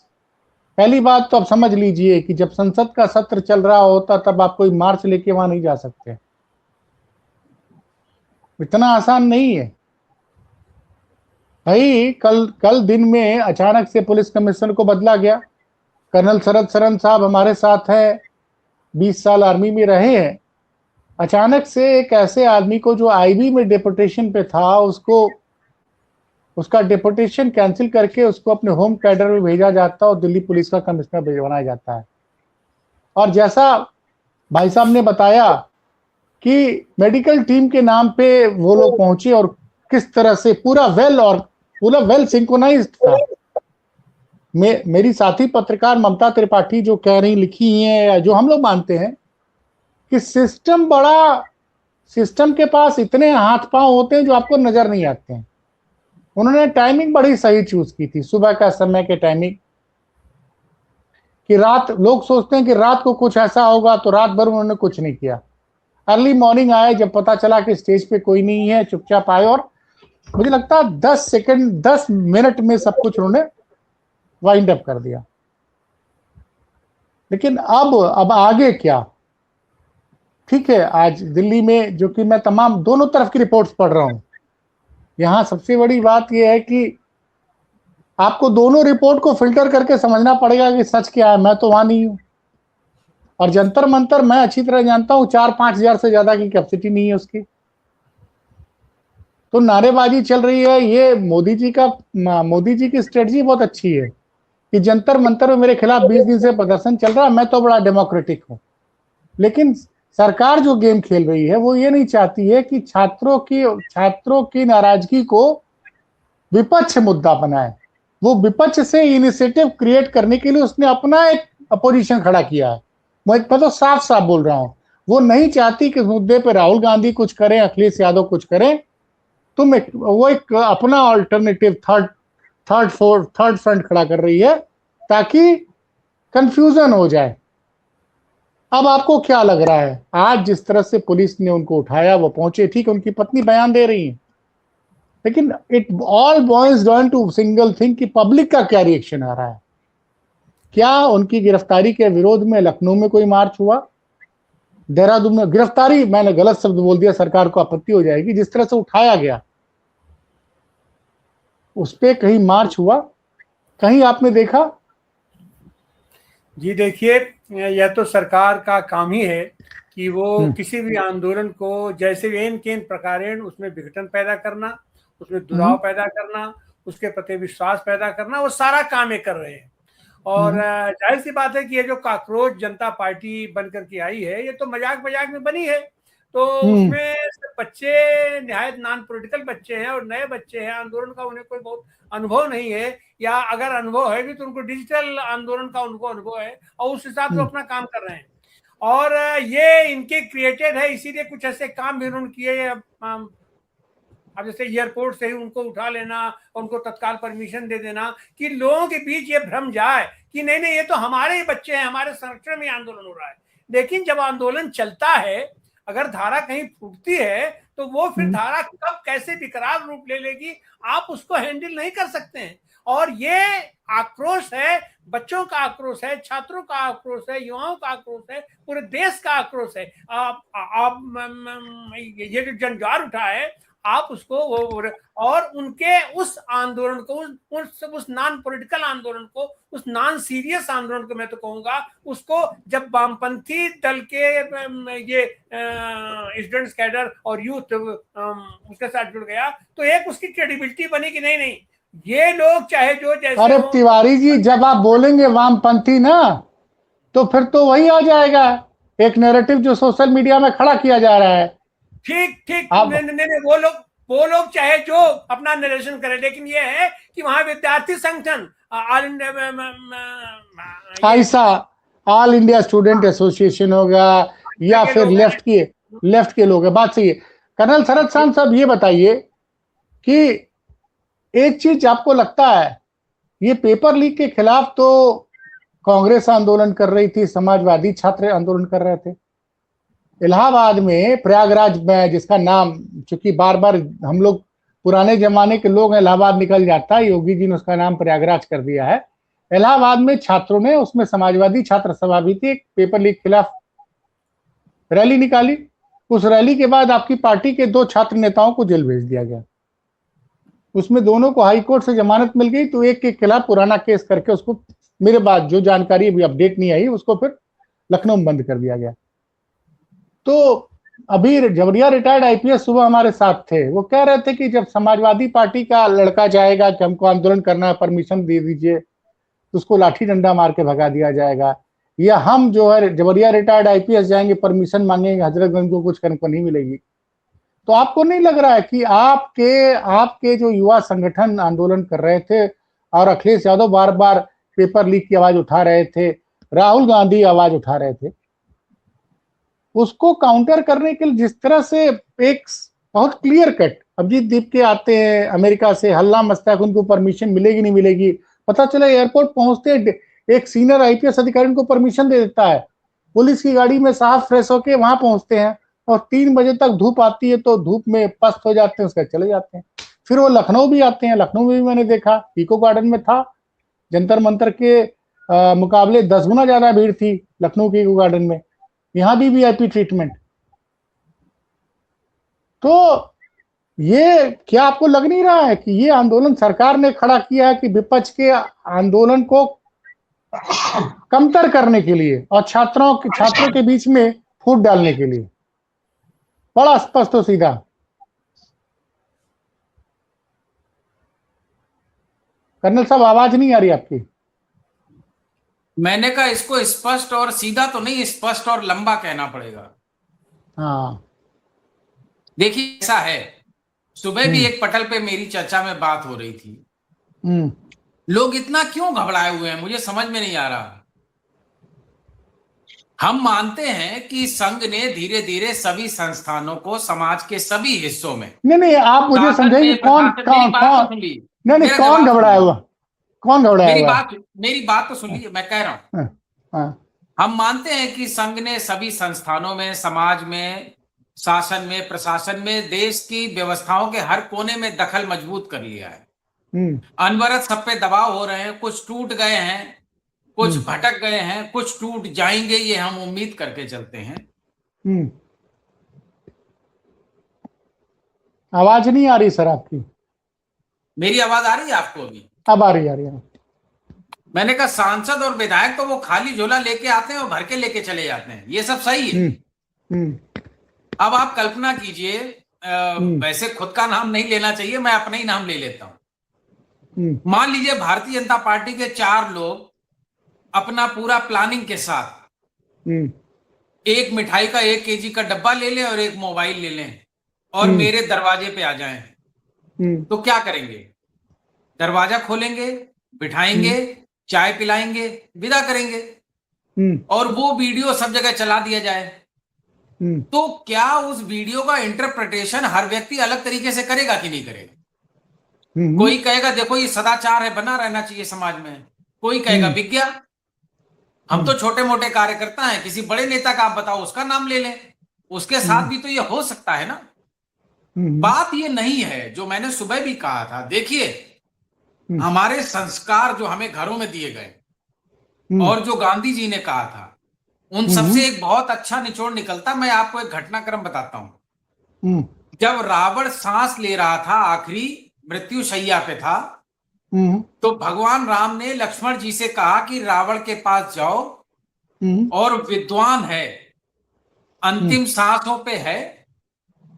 पहली बात तो आप समझ लीजिए कि जब संसद का सत्र चल रहा होता तब आप कोई मार्च लेके वहां नहीं जा सकते, इतना आसान नहीं है भाई। कल दिन में अचानक से पुलिस कमिश्नर को बदला गया। कर्नल शरद सरन साहब हमारे साथ हैं, 20 साल आर्मी में रहे हैं। अचानक से एक ऐसे आदमी को जो आईबी में डेपुटेशन पे था, उसका डेपुटेशन कैंसिल करके उसको अपने होम कैडर में भेजा जाता और दिल्ली पुलिस का कमिश्नर बनाया जाता है। और जैसा भाई साहब ने बताया कि मेडिकल टीम के नाम पे वो लोग पहुंचे और किस तरह से पूरा वेल सिंक्रोनाइज्ड था। मेरी साथी पत्रकार ममता त्रिपाठी जो कह रही लिखी है, जो हम लोग मानते हैं कि सिस्टम के पास इतने हाथ पांव होते हैं जो आपको नजर नहीं आते हैं। उन्होंने टाइमिंग बड़ी सही चूज की थी, सुबह का समय के टाइमिंग, कि रात, लोग सोचते हैं कि रात को कुछ ऐसा होगा, तो रात भर उन्होंने कुछ नहीं किया। अर्ली मॉर्निंग आए, जब पता चला कि स्टेज पे कोई नहीं है, चुपचाप आए, और मुझे लगता है 10 मिनट में सब कुछ उन्होंने वाइंड अप कर दिया। लेकिन अब आगे क्या? ठीक है, आज दिल्ली में, जो कि मैं तमाम दोनों तरफ की रिपोर्ट्स पढ़ रहा हूं, यहां सबसे बड़ी बात यह है कि आपको दोनों रिपोर्ट को फिल्टर करके समझना पड़ेगा कि सच क्या है। मैं तो वहां नहीं हूं, और जंतर मंतर मैं अच्छी तरह जानता हूं, 4-5 हजार से ज्यादा की कैपेसिटी नहीं है उसकी। तो नारेबाजी चल रही है। ये मोदी जी की स्ट्रेटजी बहुत अच्छी है कि जंतर मंतर में मेरे खिलाफ 20 दिन से प्रदर्शन चल रहा है, मैं तो बड़ा डेमोक्रेटिक हूं। लेकिन सरकार जो गेम खेल रही है वो ये नहीं चाहती है कि छात्रों की नाराजगी को विपक्ष मुद्दा बनाए। वो विपक्ष से इनिशिएटिव क्रिएट करने के लिए उसने अपना एक अपोजिशन खड़ा किया है। मैं तो साफ साफ बोल रहा हूं, वो नहीं चाहती कि इस मुद्दे पे राहुल गांधी कुछ करें, अखिलेश यादव कुछ करें। वो एक अपना अल्टरनेटिव थर्ड फ्रंट खड़ा कर रही है ताकि कंफ्यूजन हो जाए। अब आपको क्या लग रहा है, आज जिस तरह से पुलिस ने उनको उठाया, वो पहुंचे, ठीक है, उनकी पत्नी बयान दे रही है, लेकिन it all boils down to single thing कि पब्लिक का क्या रिएक्शन आ रहा है। क्या उनकी गिरफ्तारी के विरोध में लखनऊ में कोई मार्च हुआ? देहरादून में गिरफ्तारी, मैंने गलत शब्द बोल दिया, सरकार को आपत्ति हो जाएगी। जिस तरह से उठाया गया उस पर कहीं मार्च हुआ? कहीं आपने देखा? जी देखिए, यह तो सरकार का काम ही है कि वो किसी भी आंदोलन को जैसे एन केन प्रकारेण उसमें विघटन पैदा करना, उसमें दुराव पैदा करना, उसके प्रति विश्वास पैदा करना, वो सारा काम ये कर रहे हैं। और जाहिर सी बात है कि ये जो काकरोच जनता पार्टी बनकर के आई है, ये तो मजाक मजाक में बनी है। तो उसमें बच्चे निहायत नॉन पॉलिटिकल बच्चे हैं और नए बच्चे हैं, आंदोलन का उन्हें कोई बहुत अनुभव नहीं है, या अगर अनुभव है भी तो उनको डिजिटल आंदोलन का उनको अनुभव है और उस हिसाब से अपना काम कर रहे हैं। और ये इनके क्रिएटेड है, इसीलिए कुछ ऐसे काम भी उन्होंने किए। अब जैसे एयरपोर्ट से ही उनको उठा लेना, उनको तत्काल परमिशन दे देना कि लोगों के बीच ये भ्रम जाए कि नहीं नहीं ये तो हमारे ही बच्चे हैं, हमारे संरक्षण में आंदोलन हो रहा है। लेकिन जब आंदोलन चलता है, अगर धारा कहीं फूटती है तो वो फिर धारा कब कैसे विकराल रूप ले लेगी, आप उसको हैंडल नहीं कर सकते हैं। और ये आक्रोश है, बच्चों का आक्रोश है, छात्रों का आक्रोश है, युवाओं का आक्रोश है, पूरे देश का आक्रोश है। आप ये जो जंजार उठा है, आप उसको और उनके उस आंदोलन को, उस नॉन पॉलिटिकल आंदोलन को, उस नॉन सीरियस आंदोलन को मैं तो कहूंगा, उसको जब वामपंथी दल के ये स्टूडेंट्स कैडर और यूथ उसके साथ जुड़ गया तो एक उसकी क्रेडिबिलिटी बनी कि नहीं नहीं ये लोग चाहे जो जैसे। अरे तिवारी जी, जब आप बोलेंगे वामपंथी ना तो फिर तो वही आ जाएगा एक नैरेटिव जो सोशल मीडिया में खड़ा किया जा रहा है। ठीक ठीक, नहीं वो लोग चाहे जो अपना नरेशन करें, लेकिन ये है कि वहां विद्यार्थी संगठन ऑल इंडिया ऐसा ऑल इंडिया स्टूडेंट एसोसिएशन होगा या फिर लेफ्ट के लोग हैं। बात सही है। कर्नल शरद खान साहब, ये बताइए कि एक चीज आपको लगता है, ये पेपर लीक के खिलाफ तो कांग्रेस आंदोलन कर रही थी, समाजवादी छात्र आंदोलन कर रहे थे। इलाहाबाद में, प्रयागराज में, जिसका नाम चूंकि बार बार हम लोग पुराने जमाने के लोग हैं, इलाहाबाद निकल जाता है, योगी जी ने उसका नाम प्रयागराज कर दिया है। इलाहाबाद में छात्रों ने, उसमें समाजवादी छात्र सभा भी थी, एक पेपर लीक खिलाफ रैली निकाली। उस रैली के बाद आपकी पार्टी के 2 छात्र नेताओं को जेल भेज दिया गया। उसमें दोनों को हाई कोर्ट से जमानत मिल गई, तो एक के खिलाफ पुराना केस करके उसको, मेरे बाद जो जानकारी अभी अपडेट नहीं आई, उसको फिर लखनऊ में बंद कर दिया गया। तो अभी जबरिया रिटायर्ड आईपीएस सुबह हमारे साथ थे, वो कह रहे थे कि जब समाजवादी पार्टी का लड़का जाएगा कि हमको आंदोलन करना है, परमिशन दे दीजिए, तो उसको लाठी डंडा मार के भगा दिया जाएगा, या हम जो है जबरिया रिटायर्ड आईपीएस जाएंगे, परमिशन मांगेंगे, हजरतगंज को कुछ करने को नहीं मिलेगी। तो आपको नहीं लग रहा है कि आपके जो युवा संगठन आंदोलन कर रहे थे और अखिलेश यादव बार बार पेपर लीक की आवाज उठा रहे थे, राहुल गांधी आवाज उठा रहे थे, उसको काउंटर करने के लिए जिस तरह से एक बहुत क्लियर कट, अभिजीत दीप के आते हैं अमेरिका से, हल्ला मचता है कि उनको परमिशन मिलेगी नहीं मिलेगी, पता चला एयरपोर्ट पहुंचते एक सीनियर आईपीएस अधिकारी उनको परमिशन दे देता है, पुलिस की गाड़ी में साफ फ्रेश होके वहां पहुंचते हैं और 3 बजे तक धूप आती है तो धूप में पस्त हो जाते हैं, उसका चले जाते हैं। फिर वो लखनऊ भी आते हैं, लखनऊ में भी मैंने देखा, इको गार्डन में था, जंतर मंतर के मुकाबले 10 गुना ज्यादा भीड़ थी लखनऊ के इको गार्डन में, यहां भी वीआईपी ट्रीटमेंट। तो ये क्या आपको लग नहीं रहा है कि ये आंदोलन सरकार ने खड़ा किया है कि विपक्ष के आंदोलन को कमतर करने के लिए और छात्रों के बीच में फूट डालने के लिए? बड़ा स्पष्ट और सीधा। कर्नल साहब, आवाज नहीं आ रही आपकी। मैंने कहा इसको स्पष्ट और सीधा तो नहीं, स्पष्ट और लंबा कहना पड़ेगा। हाँ। देखिए ऐसा है, सुबह भी एक पटल पे मेरी चर्चा में बात हो रही थी, लोग इतना क्यों घबराए हुए हैं मुझे समझ में नहीं आ रहा। हम मानते हैं कि संघ ने धीरे धीरे सभी संस्थानों को समाज के सभी हिस्सों में, नहीं आप मुझे समझाइए कौन कौन कौन, नहीं कौन घबराया हुआ, कौन घबराया हुआ? मेरी बात तो सुन लीजिए, मैं कह रहा हूं। हाँ। हम मानते हैं कि संघ ने सभी संस्थानों में, समाज में, शासन में, प्रशासन में, देश की व्यवस्थाओं के हर कोने में दखल मजबूत कर लिया है। अनवरत सब पे दबाव हो रहे हैं, कुछ टूट गए हैं, कुछ भटक गए हैं, कुछ टूट जाएंगे, ये हम उम्मीद करके चलते हैं। आवाज नहीं आ रही सर आपकी। मेरी आवाज आ रही है आपको अभी? अब आ रही है। मैंने कहा सांसद और विधायक तो वो खाली झोला लेके आते हैं और भर के लेके चले जाते हैं, ये सब सही है। अब आप कल्पना कीजिए, वैसे खुद का नाम नहीं लेना चाहिए, मैं अपना ही नाम ले लेता हूं। मान लीजिए भारतीय जनता पार्टी के 4 लोग अपना पूरा प्लानिंग के साथ एक मिठाई का 1 केजी का डब्बा ले लें और एक मोबाइल ले लें और मेरे दरवाजे पे आ जाएं, तो क्या करेंगे? दरवाजा खोलेंगे, बिठाएंगे, चाय पिलाएंगे, विदा करेंगे और वो वीडियो सब जगह चला दिया जाए। तो क्या उस वीडियो का इंटरप्रिटेशन हर व्यक्ति अलग तरीके से करेगा कि नहीं करेगा? कोई कहेगा देखो ये सदाचार है, बना रहना चाहिए समाज में। कोई कहेगा विज्ञान। हम तो छोटे मोटे कार्यकर्ता हैं, किसी बड़े नेता का आप बताओ, उसका नाम ले लें, उसके साथ भी तो ये हो सकता है ना। बात ये नहीं है, जो मैंने सुबह भी कहा था, देखिए हमारे संस्कार जो हमें घरों में दिए गए और जो गांधी जी ने कहा था, उन सबसे एक बहुत अच्छा निचोड़ निकलता। मैं आपको एक घटनाक्रम बताता हूं। जब रावण सांस ले रहा था, आखिरी मृत्यु शैया पे था, तो भगवान राम ने लक्ष्मण जी से कहा कि रावण के पास जाओ और विद्वान है, अंतिम सांसों पे है,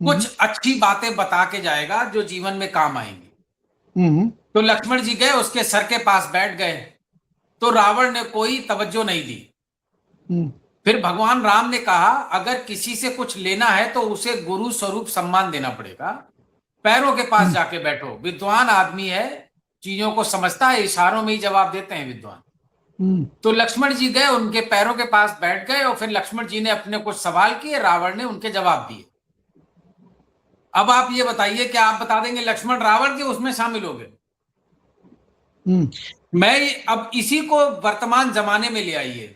कुछ अच्छी बातें बता के जाएगा जो जीवन में काम आएंगी। तो लक्ष्मण जी गए, उसके सर के पास बैठ गए, तो रावण ने कोई तवज्जो नहीं दी। फिर भगवान राम ने कहा अगर किसी से कुछ लेना है तो उसे गुरु स्वरूप सम्मान देना पड़ेगा, पैरों के पास जाके बैठो, विद्वान आदमी है, चीजों को समझता है, इशारों में ही जवाब देते हैं विद्वान। तो लक्ष्मण जी गए, उनके पैरों के पास बैठ गए और फिर लक्ष्मण जी ने अपने कुछ सवाल किए, रावण ने उनके जवाब दिए। अब आप ये बताइए, क्या आप बता देंगे लक्ष्मण रावण के उसमें शामिल हो गए? मैं अब इसी को वर्तमान जमाने में ले आइए।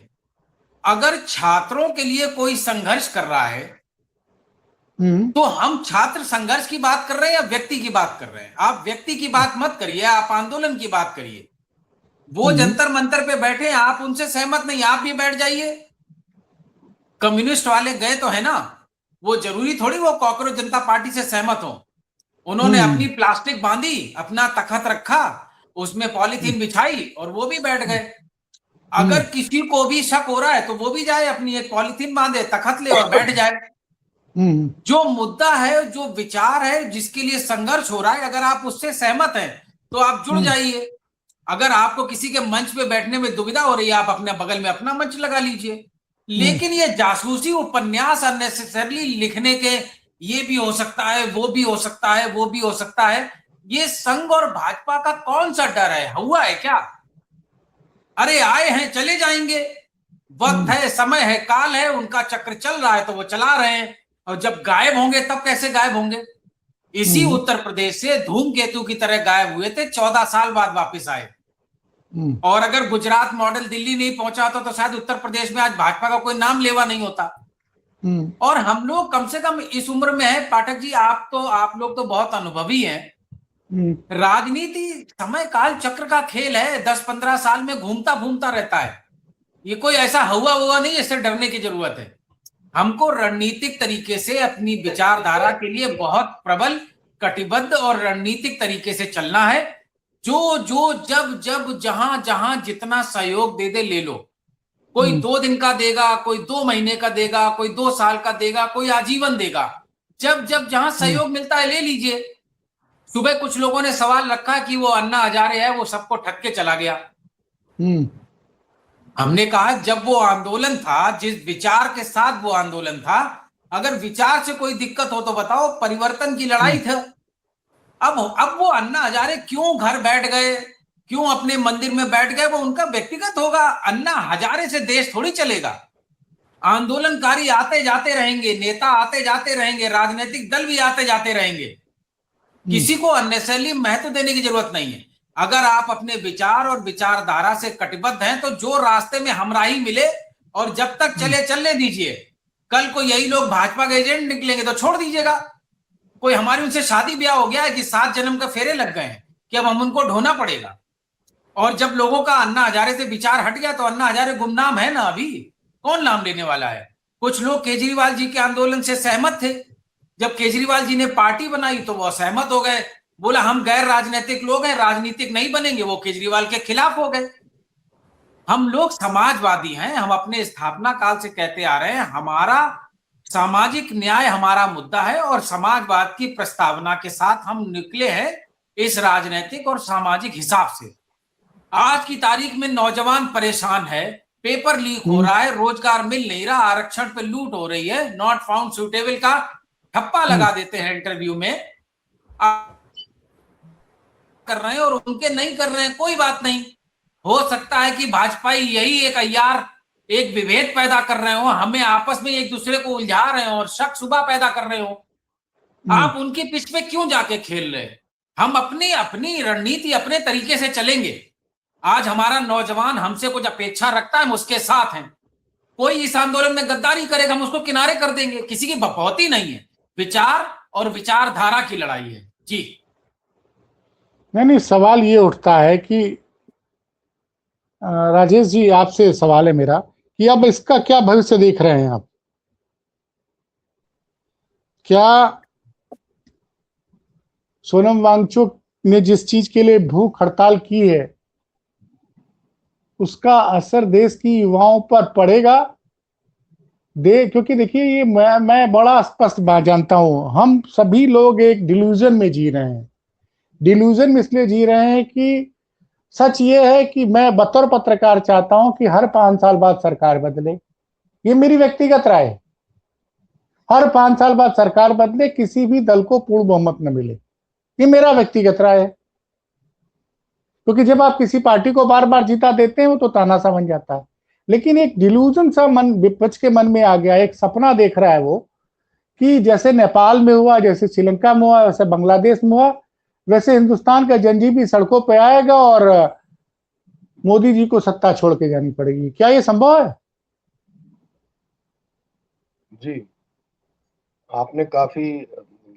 अगर छात्रों के लिए कोई संघर्ष कर रहा है तो हम छात्र संघर्ष की बात कर रहे हैं या व्यक्ति की बात कर रहे हैं? आप व्यक्ति की बात मत करिए, आप आंदोलन की बात करिए। वो जंतर मंतर पे बैठे, आप उनसे सहमत नहीं, आप भी बैठ जाइए। कम्युनिस्ट वाले गए तो है ना, वो जरूरी थोड़ी वो कॉकरोच जनता पार्टी से सहमत हो। उन्होंने अपनी प्लास्टिक बांधी, अपना तखत रखा, उसमें पॉलीथीन बिछाई और वो भी बैठ गए। अगर किसी को भी शक हो रहा है तो वो भी जाए, अपनी एक पॉलीथीन बांधे, तखत ले और बैठ जाए। जो मुद्दा है, जो विचार है, जिसके लिए संघर्ष हो रहा है, अगर आप उससे सहमत हैं तो आप जुड़ जाइए। अगर आपको किसी के मंच पे बैठने में दुविधा हो रही है, आप अपने बगल में अपना मंच लगा लीजिए। लेकिन ये जासूसी उपन्यास अननेसेसरली लिखने के, ये भी हो सकता है, वो भी हो सकता है, वो भी हो सकता है, ये संघ और भाजपा का कौन सा डर है? हुआ है क्या? अरे आए हैं, चले जाएंगे, वक्त है, समय है, काल है, उनका चक्र चल रहा है तो वो चला रहे हैं, और जब गायब होंगे तब कैसे गायब होंगे? इसी उत्तर प्रदेश से धूमकेतु की तरह गायब हुए थे, 14 साल बाद वापस आए। और अगर गुजरात मॉडल दिल्ली नहीं पहुंचा होता तो शायद उत्तर प्रदेश में आज भाजपा का कोई नाम लेवा नहीं होता। और हम लोग कम से कम इस उम्र में है, पाठक जी, आप लोग तो बहुत अनुभवी हैं। राजनीति समय काल चक्र का खेल है, 10-15 साल में घूमता घूमता रहता है। ये कोई ऐसा हुआ नहीं इससे डरने की जरूरत है। हमको रणनीतिक तरीके से अपनी विचारधारा के लिए बहुत प्रबल, कटिबद्ध और रणनीतिक तरीके से चलना है। जो जब जहां जहां जितना सहयोग दे ले लो। कोई 2 दिन का देगा, कोई 2 महीने का देगा, कोई 2 साल का देगा, कोई आजीवन देगा। जब जहां सहयोग मिलता है ले लीजिए। सुबह कुछ लोगों ने सवाल रखा कि वो अन्ना हजारे है, वो सबको ठग के चला गया। हमने कहा जब वो आंदोलन था, जिस विचार के साथ वो आंदोलन था, अगर विचार से कोई दिक्कत हो तो बताओ, परिवर्तन की लड़ाई था। अब वो अन्ना हजारे क्यों घर बैठ गए, क्यों अपने मंदिर में बैठ गए, वो उनका व्यक्तिगत होगा। अन्ना हजारे से देश थोड़ी चलेगा। आंदोलनकारी आते जाते रहेंगे, नेता आते जाते रहेंगे, राजनीतिक दल भी आते जाते रहेंगे। किसी को अननेसेसरली महत्व देने की जरूरत नहीं है। अगर आप अपने विचार और विचारधारा से कटिबद्ध हैं तो जो रास्ते में हमराही मिले, और जब तक चले चलने दीजिए। कल को यही लोग भाजपा के एजेंट निकलेंगे तो छोड़ दीजिएगा। कोई हमारी उनसे शादी ब्याह हो गया है कि 7 जन्म का फेरे लग गए हैं कि अब हम उनको ढोना पड़ेगा। और जब लोगों का अन्ना हजारे से विचार हट गया तो अन्ना हजारे गुमनाम है ना, अभी कौन नाम लेने वाला है। कुछ लोग केजरीवाल जी के आंदोलन से सहमत थे, जब केजरीवाल जी ने पार्टी बनाई तो वो असहमत हो गए, बोला हम गैर राजनीतिक लोग हैं, राजनीतिक नहीं बनेंगे, वो केजरीवाल के खिलाफ हो गए। हम लोग समाजवादी हैं, हम अपने स्थापना काल से कहते आ रहे हैं हमारा सामाजिक न्याय हमारा मुद्दा है, और समाजवाद की प्रस्तावना के साथ हम निकले हैं इस राजनीतिक और सामाजिक हिसाब से। आज की तारीख में नौजवान परेशान है, पेपर लीक हो रहा है, रोजगार मिल नहीं रहा, आरक्षण पे लूट हो रही है, नॉट फाउंड सुटेबल का ठप्पा लगा देते हैं इंटरव्यू में, कर रहे हैं और उनके नहीं कर रहे हैं, कोई बात नहीं। हो सकता है कि भाजपाई यही एक अय्यार एक विभेद पैदा कर रहे हो, हमें आपस में एक दूसरे को उलझा रहे हो और शक शुबा पैदा कर रहे हो। आप उनकी पिच पे क्यों जाके खेल रहे? हम अपनी अपनी रणनीति अपने तरीके से चलेंगे। आज हमारा नौजवान हमसे कुछ अपेक्षा रखता है, हम उसके साथ हैं। कोई इस आंदोलन में गद्दारी करेगा, हम उसको किनारे कर देंगे। किसी की बपौती नहीं है, विचार और विचारधारा की लड़ाई है। जी नहीं, सवाल ये उठता है कि राजेश जी, आपसे सवाल है मेरा कि अब इसका क्या भविष्य देख रहे हैं आप? क्या सोनम वांगचुक ने जिस चीज के लिए भूख हड़ताल की है उसका असर देश की युवाओं पर पड़ेगा? क्योंकि देखिए, ये मैं बड़ा स्पष्ट बात जानता हूं, हम सभी लोग एक डिल्यूजन में जी रहे हैं। डिल्यूजन में इसलिए जी रहे हैं कि सच ये है कि मैं बतौर पत्रकार चाहता हूं कि हर 5 साल बाद सरकार बदले। ये मेरी व्यक्तिगत राय है। हर 5 साल बाद सरकार बदले, किसी भी दल को पूर्ण बहुमत न मिले, ये मेरा व्यक्तिगत राय है। क्योंकि जब आप किसी पार्टी को बार बार जीता देते हैं वो तो तानाशाह बन जाता है। लेकिन एक डिल्यूजन सा मन विपक्ष के मन में आ गया, एक सपना देख रहा है वो कि जैसे नेपाल में हुआ, जैसे श्रीलंका में हुआ, वैसे बांग्लादेश में हुआ, वैसे हिंदुस्तान का जनजीबी सड़कों पे आएगा और मोदी जी को सत्ता छोड़ के जानी पड़ेगी। क्या ये संभव है? जी, आपने काफी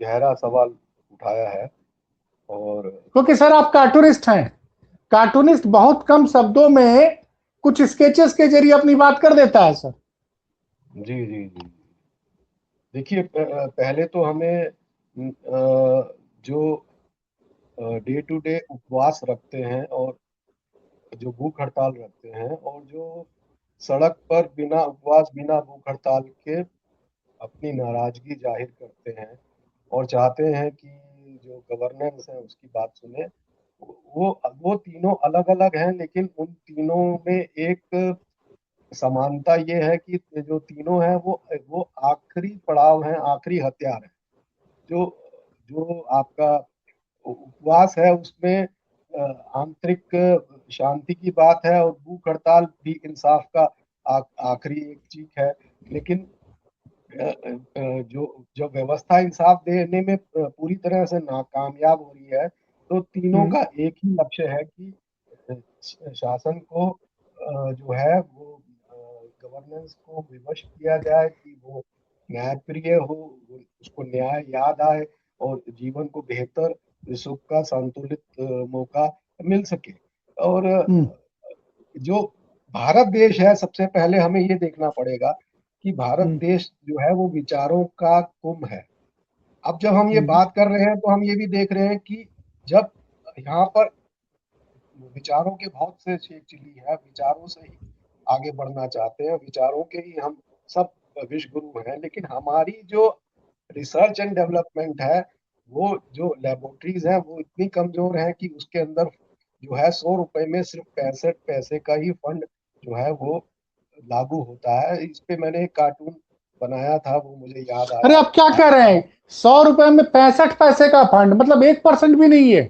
गहरा सवाल उठाया है। और क्योंकि सर आप कार्टूनिस्ट हैं, कार्टूनिस्ट बहुत कम शब्दों में कुछ स्केचेस के जरिए अपनी बात कर देता है सर। जी जी जी, देखिए, पहले तो हमें जो डे टू डे उपवास रखते हैं और जो भूख हड़ताल रखते हैं और जो सड़क पर बिना उपवास बिना भूख हड़ताल के अपनी नाराजगी जाहिर करते हैं और चाहते हैं कि जो गवर्नेंस है उसकी बात सुने, वो तीनों अलग अलग हैं, लेकिन उन तीनों में एक समानता ये है कि जो तीनों हैं वो आखिरी पड़ाव है, आखिरी हथियार है। जो जो आपका उपवास है उसमें आंतरिक शांति की बात है और भूख हड़ताल भी इंसाफ का आखिरी एक चीख है। लेकिन जो व्यवस्था इंसाफ देने में पूरी तरह से नाकामयाब हो रही है, तो तीनों का एक ही लक्ष्य है कि शासन को जो है वो गवर्नेंस को विवश किया जाए कि वो न्यायप्रिय हो, उसको न्याय याद आए और जीवन को बेहतर सुख का संतुलित मौका मिल सके। और जो भारत देश है, सबसे पहले हमें ये देखना पड़ेगा कि भारत देश जो है वो विचारों का कुंभ है। अब जब हम ये बात कर रहे हैं तो हम ये भी देख रहे हैं कि जब यहाँ पर विचारों के बहुत से शेख चिल्ली है, विचारों से ही आगे बढ़ना चाहते हैं, विचारों के ही हम सब विश्व गुरु हैं, लेकिन हमारी जो रिसर्च एंड डेवलपमेंट है, वो जो लेबोरेटरीज हैं वो इतनी कमजोर है कि उसके अंदर जो है 100 रुपए में सिर्फ 65 पैसे का ही फंड जो है वो लागू होता है। इस पे मैंने एक कार्टून बनाया था, वो मुझे याद अरे आया। आप क्या कह रहे हैं, 100 रुपए में 65 पैसे का फंड, मतलब 1% भी नहीं है।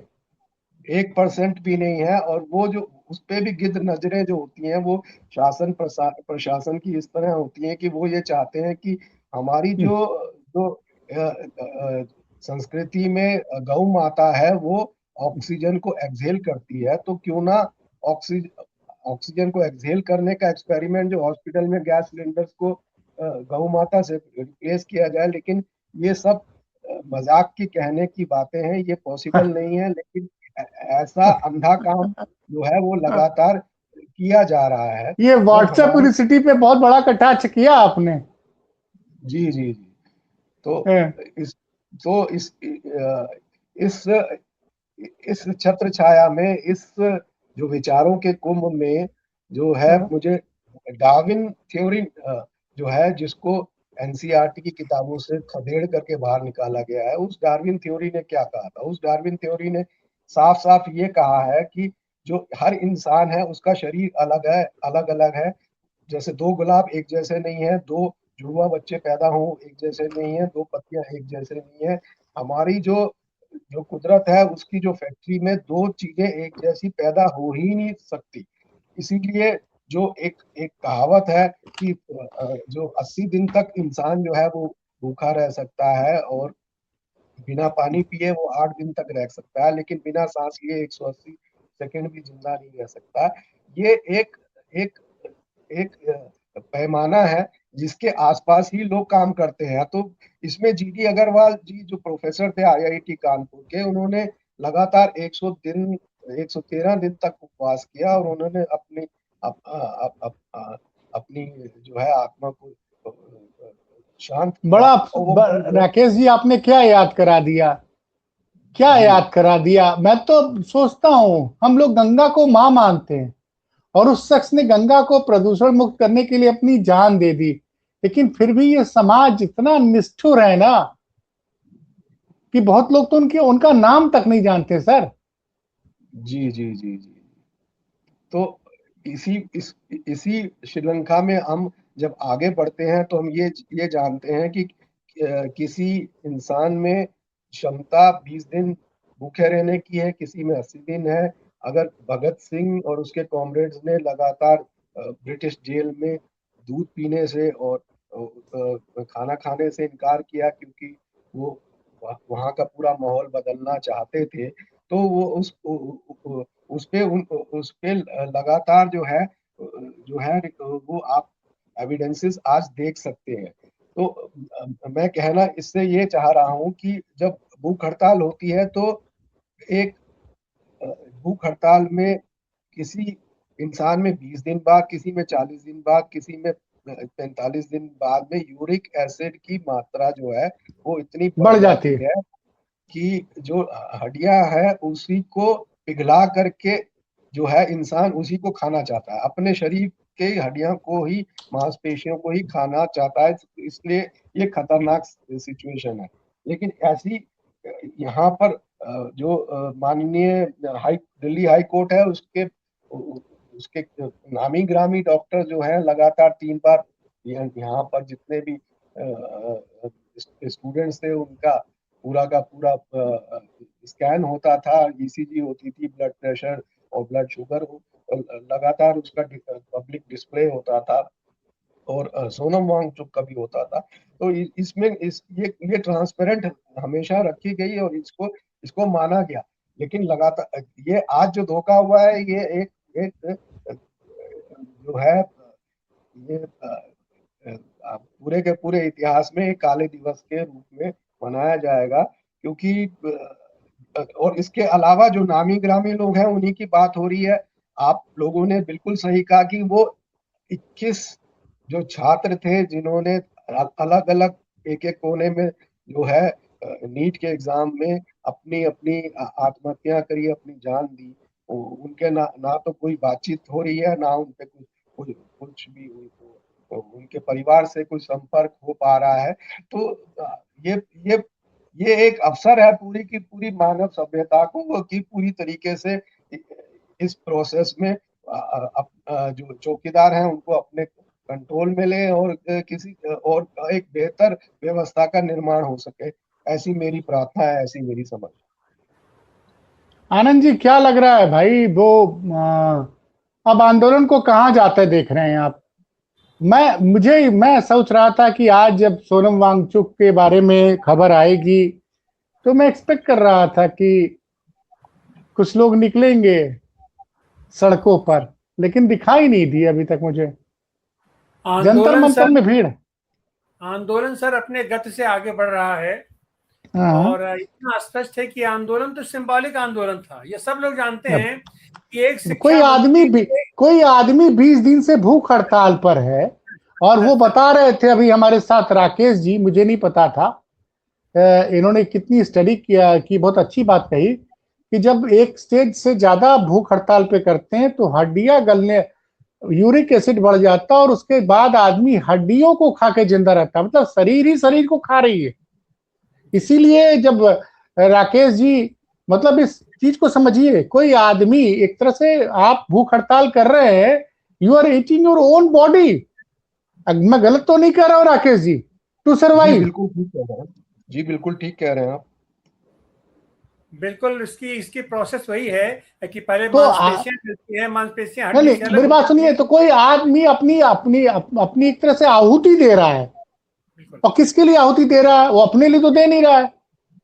1% भी नहीं है। और वो जो उस पे भी गिद्ध नजरें जो होती हैं वो शासन प्रशासन की इस तरह होती हैं कि वो ये चाहते हैं कि हमारी जो जो संस्कृति में गौ माता है वो ऑक्सीजन को एक्सहेल करती है, तो क्यों ना ऑक्सीजन ऑक्सीजन को एक्सहेल करने का एक्सपेरिमेंट जो हॉस्पिटल में गैस सिलेंडर्स को गौ माता से रिप्लेस किया जाए। लेकिन ये सब मजाक की कहने की बातें हैं, ये पॉसिबल नहीं है। लेकिन ऐसा अंधा काम जो है वो लगातार किया जा रहा है। ये और व्हाट्सएप हमारी यूनिवर्सिटी पे बहुत बड़ा कटाक्ष किया आपने। जी जी जी। तो हाँ, इस तो इस इस छत्र छाया में, इस जो विचारों के कुंभ में जो है, हाँ। मुझे डार्विन थ्योरी जो है, जिसको एनसीईआरटी की किताबों से खदेड़ करके बाहर निकाला गया है, उस डार्विन थ्योरी ने क्या कहा था? उस डार्विन थ्योरी ने साफ साफ ये कहा है कि जो हर इंसान है उसका शरीर अलग है, अलग अलग है। जैसे दो गुलाब एक जैसे नहीं है, दो जुड़वा बच्चे पैदा हो एक जैसे नहीं है, दो पत्तियां एक जैसे नहीं है। हमारी जो जो कुदरत है उसकी जो फैक्ट्री में दो चीजें एक जैसी पैदा हो ही नहीं सकती। इसीलिए जो एक एक कहावत है कि जो 80 दिन तक इंसान जो है वो भूखा रह सकता है, और बिना पानी पिए वो 8 दिन तक रह सकता है, लेकिन बिना सांस लिए 180 सेकंड भी जिंदा नहीं रह सकता। ये एक एक एक पैमाना है जिसके आसपास ही लोग काम करते हैं। तो इसमें जीडी अग्रवाल जी जो प्रोफेसर थे आईआईटी कानपुर के, उन्होंने लगातार 113 दिन तक उपवास किया, और उन्होंने अपनी अप, अप, अप, अप, अपनी जो है आत्मा को शांत किया। बड़ा और वो राकेश जी, आपने क्या याद करा दिया, क्या जी याद करा दिया। मैं तो सोचता हूँ हम लोग गंगा को मां मानते हैं, और उस शख्स ने गंगा को प्रदूषण मुक्त करने के लिए अपनी जान दे दी, लेकिन फिर भी ये समाज इतना निष्ठुर है ना कि बहुत लोग तो उनके उनका नाम तक नहीं जानते सर। जी जी जी जी। तो इसी श्रीलंका में हम जब आगे बढ़ते हैं तो हम ये जानते हैं कि किसी इंसान में क्षमता 20 दिन भूखे रहने की है, किसी में 80 दिन है। अगर भगत सिंह और उसके कॉमरेड्स ने लगातार ब्रिटिश जेल में दूध पीने से और खाना खाने से इनकार किया, क्योंकि वो वहाँ का पूरा माहौल बदलना चाहते थे, तो वो उस पे लगातार जो है वो आप एविडेंसेस आज देख सकते हैं। तो मैं कहना इससे ये चाह रहा हूँ कि जब भूख हड़ताल होती है तो एक भूख हड़ताल में किसी इंसान में 20 दिन बाद, किसी में 40 दिन बाद, किसी में 45 दिन बाद में यूरिक एसिड की मात्रा जो है वो इतनी बढ़ बढ़ जाती जाती है। है कि जो हड्डियां है उसी को पिघला करके जो है इंसान उसी को खाना चाहता है, अपने शरीर के हड्डियां को ही, मांसपेशियों को ही खाना चाहता है। इसलिए ये खतरनाक सिचुएशन है। लेकिन ऐसी यहाँ पर जो माननीय दिल्ली हाई कोर्ट है, उसके उसके नामी ग्रामी डॉक्टर जो है लगातार 3 बार यहाँ पर जितने भी स्टूडेंट्स थे उनका पूरा का पूरा स्कैन होता था, ईसीजी होती थी, ब्लड प्रेशर और ब्लड शुगर लगातार उसका पब्लिक डिस्प्ले होता था, और सोनम वांगचुक का भी होता था। तो इसमें ये ट्रांसपेरेंट हमेशा रखी गई और इसको इसको माना गया। लेकिन लगातार ये आज जो धोखा हुआ है, ये एक एक जो है ये पूरे के पूरे इतिहास में एक काले दिवस के रूप में मनाया जाएगा। क्योंकि और इसके अलावा जो नामी ग्रामी लोग हैं उन्हीं की बात हो रही है। आप लोगों ने बिल्कुल सही कहा कि वो 21 जो छात्र थे जिन्होंने अलग अलग एक एक कोने में जो है नीट के एग्जाम में अपनी अपनी आत्महत्या करी, अपनी जान दी, उनके ना तो कोई बातचीत हो रही है, ना उन पे कुछ भी तो उनके परिवार से कोई संपर्क हो पा रहा है। तो ये ये ये एक अवसर है पूरी की पूरी मानव सभ्यता को कि पूरी तरीके से इस प्रोसेस में जो चौकीदार हैं उनको अपने कंट्रोल में लें और किसी और एक बेहतर व्यवस्था का निर्माण हो सके, ऐसी मेरी प्रार्थना है, ऐसी मेरी समझ। आनंद जी, क्या लग रहा है भाई, वो अब आंदोलन को कहाँ जाते देख रहे हैं आप? मैं सोच रहा था कि आज जब सोनम वांगचुक के बारे में खबर आएगी तो मैं एक्सपेक्ट कर रहा था कि कुछ लोग निकलेंगे सड़कों पर, लेकिन दिखाई नहीं दी अभी तक मुझे। जंतर मंतर में भीड़। आंदोलन सर अपने गति से आगे बढ़ रहा है हाँ। और इतना स्पष्ट है कि आंदोलन तो सिंबॉलिक आंदोलन था, ये सब लोग जानते हैं कि एक कोई आदमी 20 दिन से भूख हड़ताल पर है और वो बता रहे थे अभी हमारे साथ राकेश जी, मुझे नहीं पता था, इन्होंने कितनी स्टडी किया कि बहुत अच्छी बात कही कि जब एक स्टेज से ज्यादा भूख हड़ताल पे करते हैं तो हड्डियां गलने, यूरिक एसिड बढ़ जाता है और उसके बाद आदमी हड्डियों को खा के जिंदा रहता है, मतलब शरीर ही शरीर को खा रही है। इसीलिए जब राकेश जी, मतलब इस चीज को समझिए, कोई आदमी एक तरह से आप भूख हड़ताल कर रहे हैं, you are eating your own body. मैं गलत तो नहीं कह रहा हूँ राकेश जी? To survive. बिल्कुल ठीक कह रहे हैं जी, बिल्कुल ठीक कह रहे हैं आप। बिल्कुल इसकी प्रोसेस वही है कि पहले तो मांसपेशियां मिलती हैं, मांसपेशियां हड्डी से अलग। मेरी बात सुनिए, तो कोई आदमी अपनी एक तरह से आहुति दे रहा है, और किसके लिए आहुति दे रहा है? वो अपने लिए तो दे नहीं रहा है,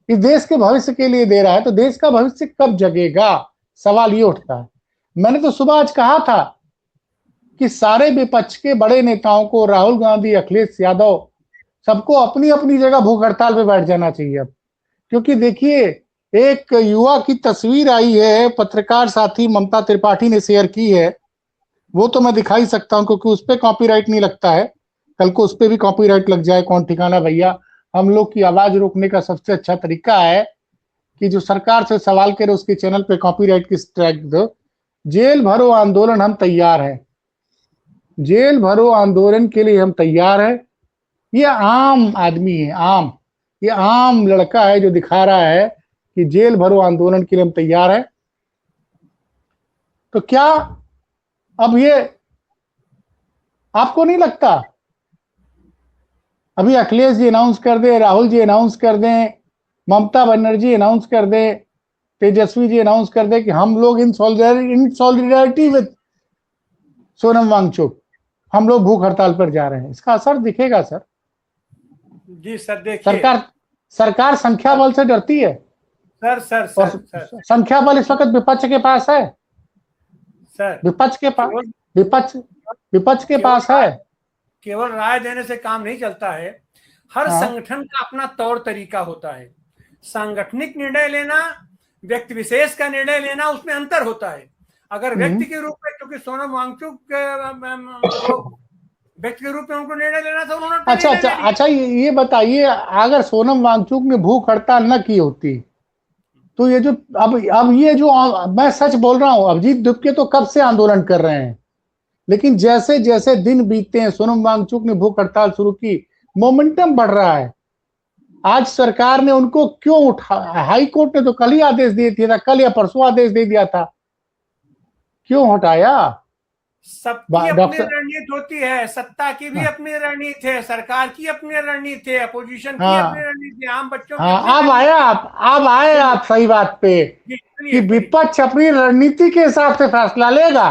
इस देश के भविष्य के लिए दे रहा है। तो देश का भविष्य कब जगेगा, सवाल ये उठता है। मैंने तो सुबह आज कहा था कि सारे विपक्ष के बड़े नेताओं को, राहुल गांधी, अखिलेश यादव, सबको अपनी अपनी जगह भूख हड़ताल पे बैठ जाना चाहिए अब। क्योंकि देखिए, एक युवा की तस्वीर आई है, पत्रकार साथी ममता त्रिपाठी ने शेयर की है, वो तो मैं दिखा ही सकता हूं क्योंकि उस पर कॉपीराइट नहीं लगता है। कल को उस पर भी कॉपीराइट लग जाए, कौन ठिकाना भैया। हम लोग की आवाज रोकने का सबसे अच्छा तरीका है कि जो सरकार से सवाल करे उसके चैनल पे कॉपीराइट की स्ट्राइक दो। जेल भरो आंदोलन, हम तैयार हैं। जेल भरो आंदोलन के लिए हम तैयार हैं। ये आम आदमी है, ये आम लड़का है जो दिखा रहा है कि जेल भरो आंदोलन के लिए हम तैयार हैं। तो क्या अब ये आपको नहीं लगता अभी अखिलेश जी अनाउंस कर दे, राहुल जी अनाउंस कर दें, ममता बनर्जी अनाउंस कर दे, तेजस्वी जी अनाउंस कर दे कि हम लोग इन सॉलिडारिटी विद सोनम वांगचुक हम लोग भूख हड़ताल पर जा रहे हैं, इसका असर दिखेगा सर? जी सर, देखिए, सरकार संख्या बल से डरती है सर। संख्या बल इस वक्त विपक्ष के पास है सर, विपक्ष के पास है। केवल राय देने से काम नहीं चलता है, हर संगठन का अपना तौर तरीका होता है। सांगठनिक निर्णय लेना, व्यक्ति विशेष का निर्णय लेना, उसमें अंतर होता है। अगर व्यक्ति के रूप में, क्योंकि सोनम वांगचुक व्यक्ति के रूप में उनको निर्णय लेना था, उन्होंने अच्छा ये बताइए, अगर सोनम वांगचुक ने भूख हड़ताल न की होती तो ये जो अब ये जो, मैं सच बोल रहा हूं, अभिजीत दुबके तो कब से आंदोलन कर रहे हैं, लेकिन जैसे जैसे दिन बीतते हैं, सोनम वांगचुक ने भूख हड़ताल शुरू की, मोमेंटम बढ़ रहा है। आज सरकार ने उनको क्यों उठा, हाई कोर्ट ने तो कल ही आदेश दे दिया था, कल या परसों आदेश दे दिया था, क्यों हटाया? सबकी अपनी रणनीति होती है, सत्ता की भी अपनी रणनीति है, सरकार की अपनी रणनीति है, अपोजिशन की अपनी रणनीति है, आम बच्चों की। अब आए आप सही बात पे कि विपक्ष अपनी रणनीति के हिसाब से फैसला लेगा।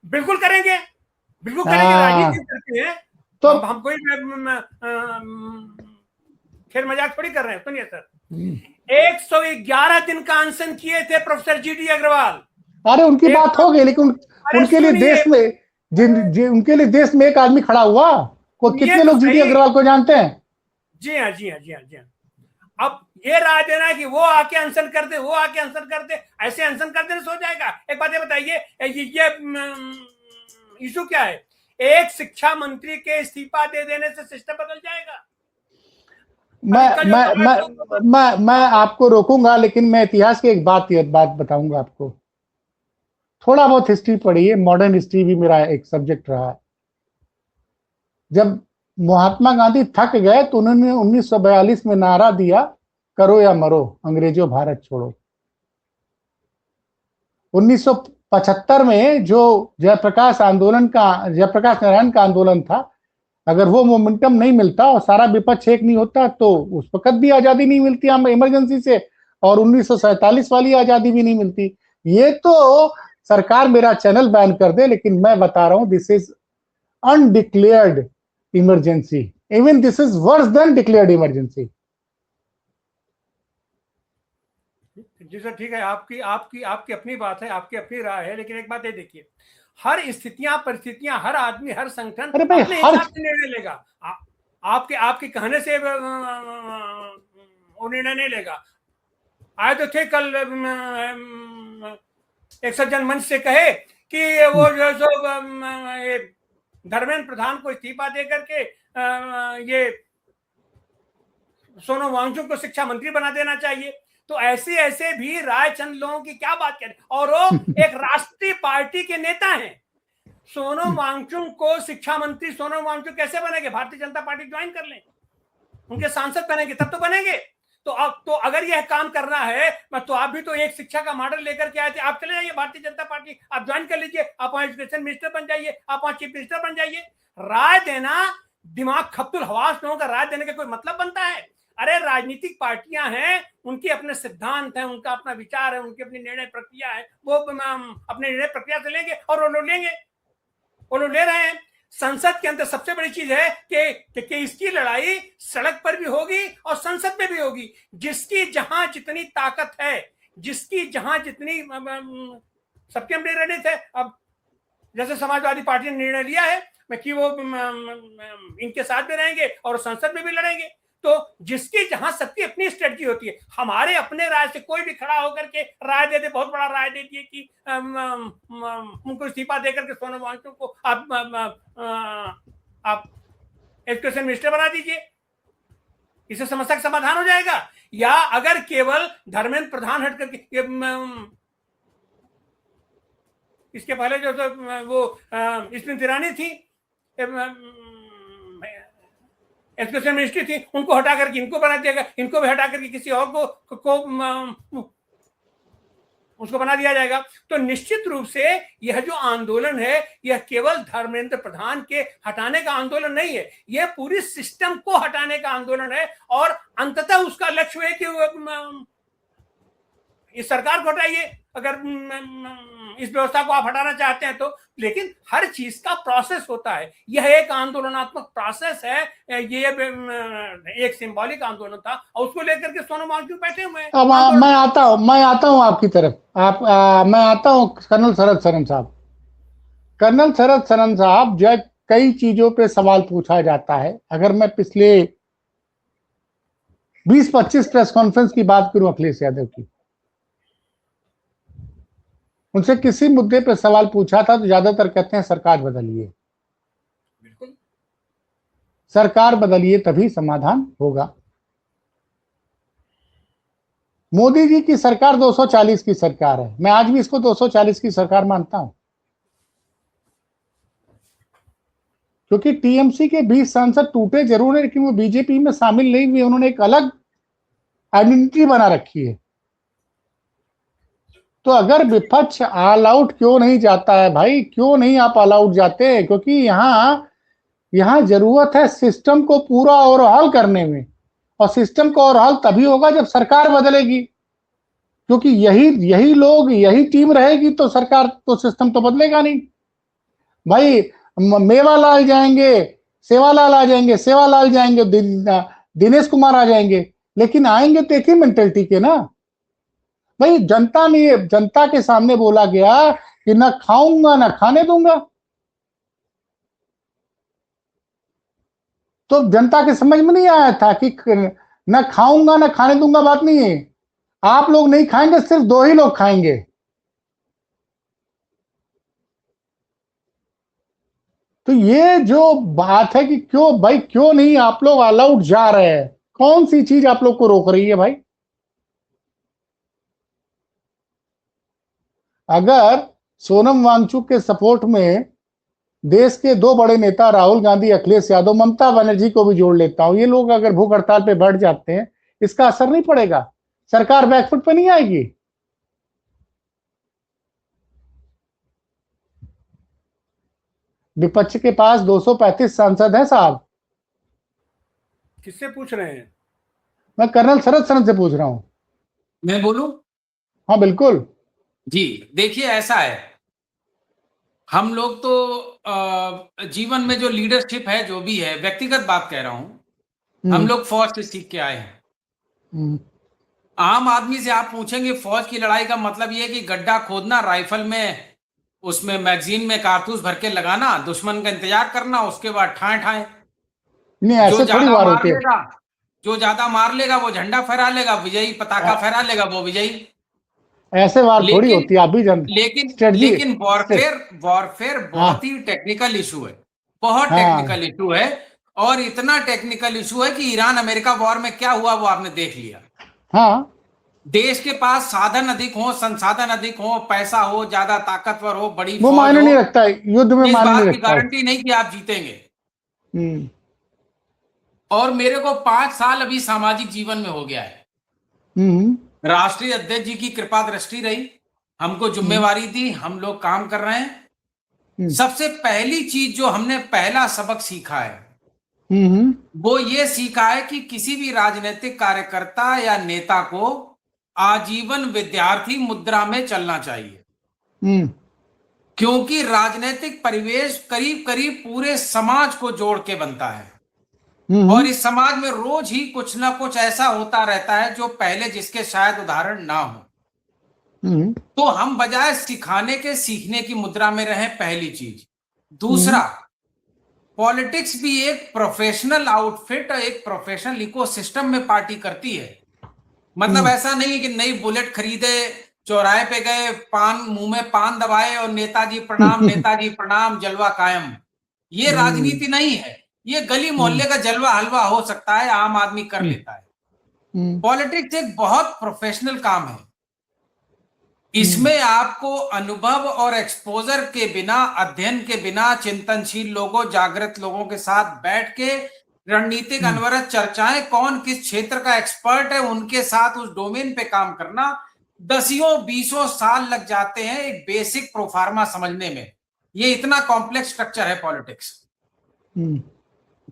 बिल्कुल करेंगे, राजनीति करते हैं तो हम कोई खेल मजाक थोड़ी कर रहे हैं। सुनिए सर, 111 दिन का अनशन किए थे प्रोफेसर जीडी अग्रवाल। अरे उनकी बात हो गई, लेकिन उनके लिए देश में एक आदमी खड़ा हुआ, को कितने लोग जीडी अग्रवाल को जानते हैं? जी हाँ। अब ये राय देना है कि वो आके अनशन कर दे, ऐसे अनशन कर देने से हो जाएगा? एक बात ये बताइए, ये इशू क्या है? एक शिक्षा मंत्री के इस्तीफा दे देने से सिस्टम बदल जाएगा? मैं आपको रोकूंगा, लेकिन मैं इतिहास की एक बात बताऊंगा आपको। थोड़ा बहुत हिस्ट्री पढ़िए, मॉडर्न हिस्ट्री भी मेरा एक सब्जेक्ट रहा है। जब महात्मा गांधी थक गए तो उन्होंने 1942 में नारा दिया, करो या मरो, अंग्रेजों भारत छोड़ो। 75 में जो जयप्रकाश नारायण का आंदोलन था, अगर वो मोमेंटम नहीं मिलता और सारा विपक्ष एक नहीं होता तो उस वक्त भी आजादी नहीं मिलती हम इमरजेंसी से, और 1947 वाली आजादी भी नहीं मिलती। ये तो सरकार मेरा चैनल बैन कर दे, लेकिन मैं बता रहा हूं this is undeclared emergency, even this is worse than declared emergency. जी सर, ठीक है, आपकी आपकी आपकी अपनी बात है, आपकी अपनी राय है, लेकिन एक बात ये देखिए, हर स्थितियां परिस्थितियां, हर आदमी, हर संगठन अपने हिसाब से निर्णय लेगा। आपके आपके कहने से वो निर्णय नहीं लेगा। आए तो थे कल एक सज्जन मंच से कहे कि वो जो धर्मेंद्र प्रधान को इस्तीफा दे करके ये सोनम वांगचुक को शिक्षा मंत्री बना देना चाहिए। तो ऐसे ऐसे भी राय चंद लोगों की क्या बात करें, और वो एक राष्ट्रीय पार्टी के नेता हैं। सोनम वांगचुक को शिक्षा मंत्री सोनम वांगचुक कैसे बनेंगे? भारतीय जनता पार्टी ज्वाइन कर लें, उनके सांसद बनेंगे तब तो बनेंगे। तो अब तो अगर यह काम करना है तो आप भी तो एक शिक्षा का मॉडल लेकर के आए थे, आप चले जाइए भारतीय जनता पार्टी, आप ज्वाइन कर लीजिए, आप वहां एजुकेशन मिनिस्टर बन जाइए, आप वहां चीफ मिनिस्टर बन जाइए। राय देना, दिमाग खप्तुल हवास लोगों का राय देने का कोई मतलब बनता है? अरे राजनीतिक पार्टियां हैं, उनके अपने सिद्धांत हैं, उनका अपना विचार है, उनकी अपनी निर्णय प्रक्रिया है, वो अपने निर्णय प्रक्रिया से लेंगे और वो लोग लेंगे, वो लोग ले रहे हैं। संसद के अंदर सबसे बड़ी चीज है कि इसकी लड़ाई सड़क पर भी होगी और संसद में भी होगी। जिसकी जहां जितनी ताकत है, जिसकी जहां जितनी, सबके हम निर्णय थे। अब जैसे समाजवादी पार्टी ने निर्णय लिया है कि वो इनके साथ भी रहेंगे और संसद में भी लड़ेंगे, तो जिसकी जहां सबकी अपनी स्ट्रेटजी होती है। हमारे अपने राय से कोई भी खड़ा होकर के राय दे दे, बहुत बड़ा राय दे दिए कि उनको इस्तीफा देकर के सोनम वांगचुक को आप एजुकेशन मिनिस्टर बना दीजिए, इससे समस्या का समाधान हो जाएगा। या अगर केवल धर्मेंद्र प्रधान हट करके, इसके पहले जो वो स्मृति ईरानी थी, एजुकेशन मिनिस्ट्री थी, उनको हटा करके इनको बना दिया गया, इनको भी हटा करके किसी और को उसको बना दिया जाएगा। तो निश्चित रूप से यह जो आंदोलन है, यह केवल धर्मेंद्र प्रधान के हटाने का आंदोलन नहीं है, यह पूरी सिस्टम को हटाने का आंदोलन है। और अंततः उसका लक्ष्य है कि इस सरकार को हटाइए, अगर इस व्यवस्था को आप हटाना चाहते हैं तो। लेकिन हर चीज का प्रोसेस होता है, यह एक आंदोलनात्मक प्रोसेस है, ये एक सिंबॉलिक आंदोलन था और उसको लेकर के सोनम वांगचुक बैठे हुए हैं। अब मैं आता हूं आपकी तरफ, मैं आता हूं कर्नल शरद सरन साहब। कर्नल शरद सरन साहब, जब कई चीजों पे सवाल पूछा जाता है, अगर मैं पिछले 20-25 प्रेस कॉन्फ्रेंस की बात करूं अखिलेश यादव की, उनसे किसी मुद्दे पे सवाल पूछा था तो ज्यादातर कहते हैं सरकार बदलिए, बिल्कुल सरकार बदलिए तभी समाधान होगा। मोदी जी की सरकार 240 की सरकार है, मैं आज भी इसको 240 की सरकार मानता हूं, क्योंकि टीएमसी के 20 सांसद टूटे जरूर है, लेकिन वो बीजेपी में शामिल नहीं हुए, उन्होंने एक अलग आइडेंटिटी बना रखी है। तो अगर विपक्ष ऑल आउट क्यों नहीं जाता है भाई, क्यों नहीं आप ऑल आउट जाते हैं? क्योंकि यहां जरूरत है सिस्टम को पूरा ओवरऑल करने में, और सिस्टम को ओवरऑल तभी होगा जब सरकार बदलेगी, क्योंकि यही लोग, यही टीम रहेगी तो सरकार, तो सिस्टम तो बदलेगा नहीं भाई। मेवालाल जाएंगे, सेवालाल आ जाएंगे, सेवालाल जाएंगे, दिनेश कुमार आ जाएंगे, लेकिन आएंगे तो एक ही मेंटेलिटी के ना भाई। जनता के सामने बोला गया कि ना खाऊंगा ना खाने दूंगा, तो जनता के समझ में नहीं आया था कि ना खाऊंगा ना खाने दूंगा बात नहीं है, आप लोग नहीं खाएंगे, सिर्फ 2 ही लोग खाएंगे। तो ये जो बात है कि क्यों भाई, क्यों नहीं आप लोग ऑल आउट जा रहे हैं? कौन सी चीज आप लोग को रोक रही है भाई? अगर सोनम वांगचुक के सपोर्ट में देश के 2 बड़े नेता राहुल गांधी, अखिलेश यादव, ममता बनर्जी को भी जोड़ लेता हूं, ये लोग अगर भूख हड़ताल पे बैठ जाते हैं, इसका असर नहीं पड़ेगा, सरकार बैकफुट पे नहीं आएगी। विपक्ष के पास 235 सांसद हैं साहब। किससे पूछ रहे हैं? मैं कर्नल शरद सरन से पूछ रहा हूं। मैं बोलूं? हाँ बिल्कुल जी, देखिए ऐसा है, हम लोग तो जीवन में जो लीडरशिप है, जो भी है, व्यक्तिगत बात कह रहा हूं, हम लोग फौज से सीख के आए हैं। आम आदमी से आप पूछेंगे फौज की लड़ाई का मतलब ये है कि गड्ढा खोदना, राइफल में उसमें मैगजीन में कारतूस भर के लगाना, दुश्मन का इंतजार करना, उसके बाद ठाए ठाए। नहीं, जो ऐसे थोड़ी ज्यादा वार मार होती है। लेगा, जो ज्यादा मार लेगा वो झंडा फहरा लेगा, विजयी पताका फहरा लेगा, वो विजयी। ऐसे वार थोड़ी लेकिन होती है, आप भी जानते। लेकिन स्ट्रेटजी। लेकिन वॉरफेयर हाँ बहुत ही टेक्निकल इशू है, बहुत हाँ टेक्निकल इशू है। और इतना टेक्निकल इशू है कि ईरान अमेरिका वॉर में क्या हुआ वो आपने देख लिया। हाँ। देश के पास साधन अधिक हो, संसाधन अधिक हो, पैसा हो, ज्यादा ताकतवर हो, बड़ी वो फौज मायने हो, नहीं रखता है, युद्ध में इस मायने नहीं बात की रखता है। गारंटी नहीं कि आप जीतेंगे। हम्म और मेरे को 5 साल अभी सामाजिक जीवन में हो गया है। हम्म राष्ट्रीय अध्यक्ष जी की कृपा दृष्टि रही, हमको जिम्मेवारी दी, हम लोग काम कर रहे हैं। सबसे पहली चीज जो हमने पहला सबक सीखा है वो ये सीखा है कि किसी भी राजनीतिक कार्यकर्ता या नेता को आजीवन विद्यार्थी मुद्रा में चलना चाहिए, क्योंकि राजनीतिक परिवेश करीब करीब पूरे समाज को जोड़ के बनता है। और इस समाज में रोज ही कुछ ना कुछ ऐसा होता रहता है जो पहले जिसके शायद उदाहरण ना हो। तो हम बजाय सिखाने के सीखने की मुद्रा में रहें, पहली चीज। दूसरा, पॉलिटिक्स भी एक प्रोफेशनल आउटफिट, एक प्रोफेशनल इकोसिस्टम में पार्टी करती है। मतलब ऐसा नहीं है कि नई बुलेट खरीदे, चौराहे पे गए, पान मुंह में पान दबाए और नेताजी प्रणाम, जलवा कायम। ये राजनीति नहीं है, ये गली मोहल्ले का जलवा हलवा हो सकता है, आम आदमी कर लेता है। पॉलिटिक्स एक बहुत प्रोफेशनल काम है। इसमें आपको अनुभव और एक्सपोजर के बिना, अध्ययन के बिना, चिंतनशील लोगों, जागृत लोगों के साथ बैठ के रणनीतिक अनवरत चर्चाएं, कौन किस क्षेत्र का एक्सपर्ट है उनके साथ उस डोमेन पे काम करना, 10-20 साल लग जाते हैं एक बेसिक प्रोफार्मा समझने में। ये इतना कॉम्प्लेक्स स्ट्रक्चर है पॉलिटिक्स।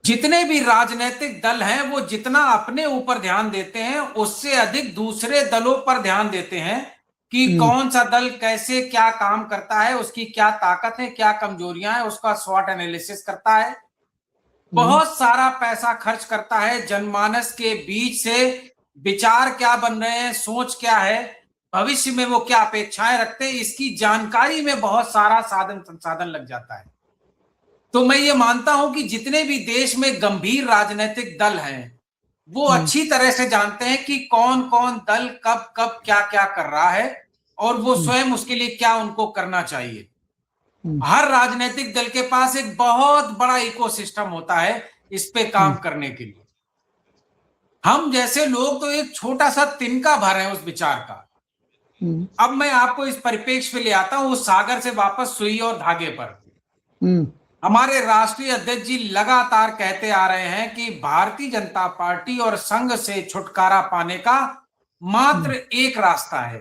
जितने भी राजनीतिक दल हैं वो जितना अपने ऊपर ध्यान देते हैं उससे अधिक दूसरे दलों पर ध्यान देते हैं कि कौन सा दल कैसे क्या काम करता है, उसकी क्या ताकत है, क्या कमजोरियां हैं, उसका स्वॉट एनालिसिस करता है। बहुत सारा पैसा खर्च करता है जनमानस के बीच से, विचार क्या बन रहे हैं, सोच क्या है, भविष्य में वो क्या अपेक्षाएं रखते हैं, इसकी जानकारी में बहुत सारा साधन संसाधन लग जाता है। तो मैं ये मानता हूं कि जितने भी देश में गंभीर राजनीतिक दल हैं वो अच्छी तरह से जानते हैं कि कौन कौन दल कब कब क्या क्या कर रहा है और वो स्वयं उसके लिए क्या उनको करना चाहिए। हर राजनीतिक दल के पास एक बहुत बड़ा इकोसिस्टम होता है इस पे काम करने के लिए। हम जैसे लोग तो एक छोटा सा तिनका भर है उस विचार का। अब मैं आपको इस परिप्रेक्ष्य पे ले आता हूं, उस सागर से वापस सुई और धागे पर। हमारे राष्ट्रीय अध्यक्ष जी लगातार कहते आ रहे हैं कि भारतीय जनता पार्टी और संघ से छुटकारा पाने का मात्र एक रास्ता है,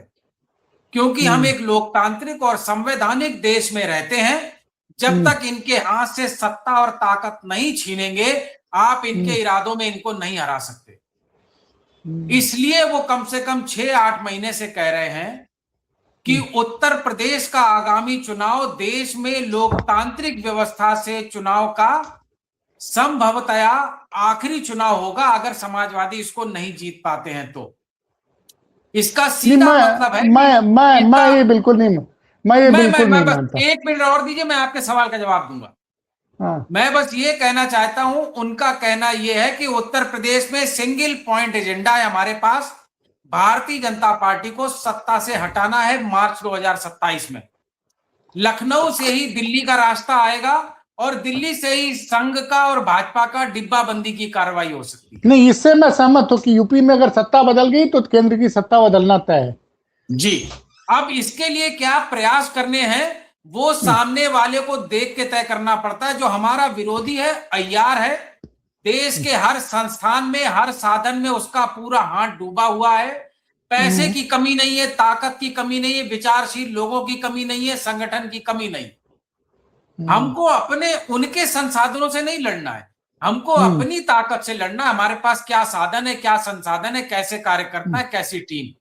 क्योंकि हम एक लोकतांत्रिक और संवैधानिक देश में रहते हैं। जब तक इनके हाथ से सत्ता और ताकत नहीं छीनेंगे, आप इनके इरादों में इनको नहीं हरा सकते। इसलिए वो कम से कम 6-8 महीने से कह रहे हैं कि उत्तर प्रदेश का आगामी चुनाव देश में लोकतांत्रिक व्यवस्था से चुनाव का संभवतया आखिरी चुनाव होगा अगर समाजवादी इसको नहीं जीत पाते हैं तो। इसका सीधा मतलब है मैं ये बिल्कुल नहीं, मैं ये बिल्कुल नहीं मानता। 1 मिनट और दीजिए, मैं आपके सवाल का जवाब दूंगा। मैं बस ये कहना चाहता हूं, उनका कहना यह है कि उत्तर प्रदेश में सिंगल पॉइंट एजेंडा है हमारे पास, भारतीय जनता पार्टी को सत्ता से हटाना है मार्च 2027 में। लखनऊ से ही दिल्ली का रास्ता आएगा और दिल्ली से ही संघ का और भाजपा का डिब्बा बंदी की कार्रवाई हो सकती है। नहीं, इससे मैं सहमत हूं कि यूपी में अगर सत्ता बदल गई तो केंद्र की सत्ता बदलना तय है जी। अब इसके लिए क्या प्रयास करने हैं वो सामने वाले को देख के तय करना पड़ता है। जो हमारा विरोधी है, अय्यार है, देश के हर संस्थान में, हर साधन में उसका पूरा हाथ डूबा हुआ है। पैसे की कमी नहीं है, ताकत की कमी नहीं है, विचारशील लोगों की कमी नहीं है, संगठन की कमी नहीं। हमको अपने उनके संसाधनों से नहीं लड़ना है, हमको अपनी ताकत से लड़ना है। हमारे पास क्या साधन है, क्या संसाधन है, कैसे कार्य करना है, कैसी टीम।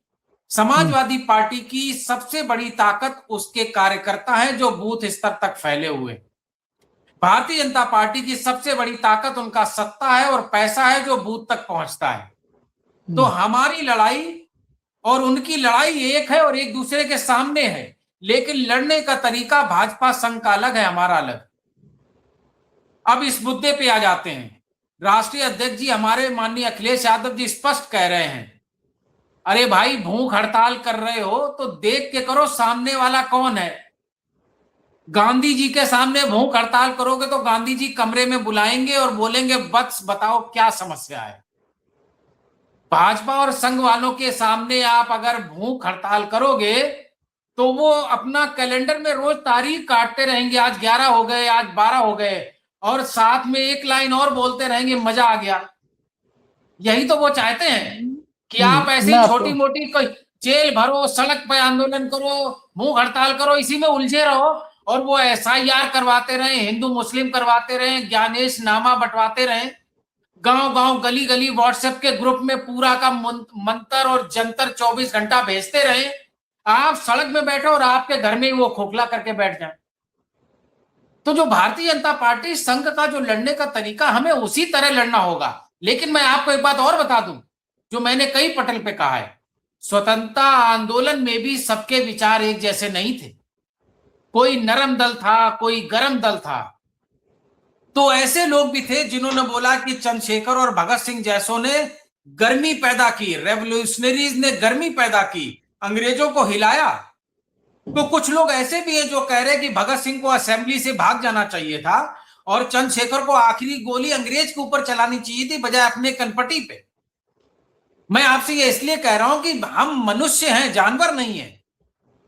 समाजवादी पार्टी की सबसे बड़ी ताकत उसके कार्यकर्ता हैं जो बूथ स्तर तक फैले हुए। भारतीय जनता पार्टी की सबसे बड़ी ताकत उनका सत्ता है और पैसा है जो बूथ तक पहुंचता है। तो हमारी लड़ाई और उनकी लड़ाई एक है और एक दूसरे के सामने है, लेकिन लड़ने का तरीका भाजपा संघ का अलग है, हमारा अलग। अब इस मुद्दे पे आ जाते हैं। राष्ट्रीय अध्यक्ष जी हमारे माननीय अखिलेश यादव जी स्पष्ट कह रहे हैं, अरे भाई भूख हड़ताल कर रहे हो तो देख के करो सामने वाला कौन है। गांधी जी के सामने भूख हड़ताल करोगे तो गांधी जी कमरे में बुलाएंगे और बोलेंगे बस बताओ क्या समस्या है। भाजपा और संघ वालों के सामने आप अगर भूख हड़ताल करोगे तो वो अपना कैलेंडर में रोज तारीख काटते रहेंगे, आज 11 हो गए, आज 12 हो गए, और साथ में एक लाइन और बोलते रहेंगे मजा आ गया। यही तो वो चाहते हैं कि आप ऐसी छोटी मोटी कोई जेल भरो, सड़क पे आंदोलन करो, भूख हड़ताल करो, इसी में उलझे रहो और वो SIR करवाते रहे, हिंदू मुस्लिम करवाते रहे, ज्ञानेश नामा बंटवाते रहे, गांव गांव गली गली व्हाट्सएप के ग्रुप में पूरा का मंत्र और जंतर 24 घंटा भेजते रहे। आप सड़क में बैठो और आपके घर में वो खोखला करके बैठ जाए। तो जो भारतीय जनता पार्टी संघ का जो लड़ने का तरीका, हमें उसी तरह लड़ना होगा। लेकिन मैं आपको एक बात और बता दूं जो मैंने कई पटल पे कहा है, स्वतंत्रता आंदोलन में भी सबके विचार एक जैसे नहीं थे। कोई नरम दल था, कोई गरम दल था। तो ऐसे लोग भी थे जिन्होंने बोला कि चंद्रशेखर और भगत सिंह जैसों ने गर्मी पैदा की, रेवोल्यूशनरीज ने गर्मी पैदा की, अंग्रेजों को हिलाया। तो कुछ लोग ऐसे भी हैं जो कह रहे हैं कि भगत सिंह को असेंबली से भाग जाना चाहिए था और चंद्रशेखर को आखिरी गोली अंग्रेज के ऊपर चलानी चाहिए थी बजाय अपने कनपटी पे। मैं आपसे ये इसलिए कह रहा हूं कि हम मनुष्य हैं, जानवर नहीं है।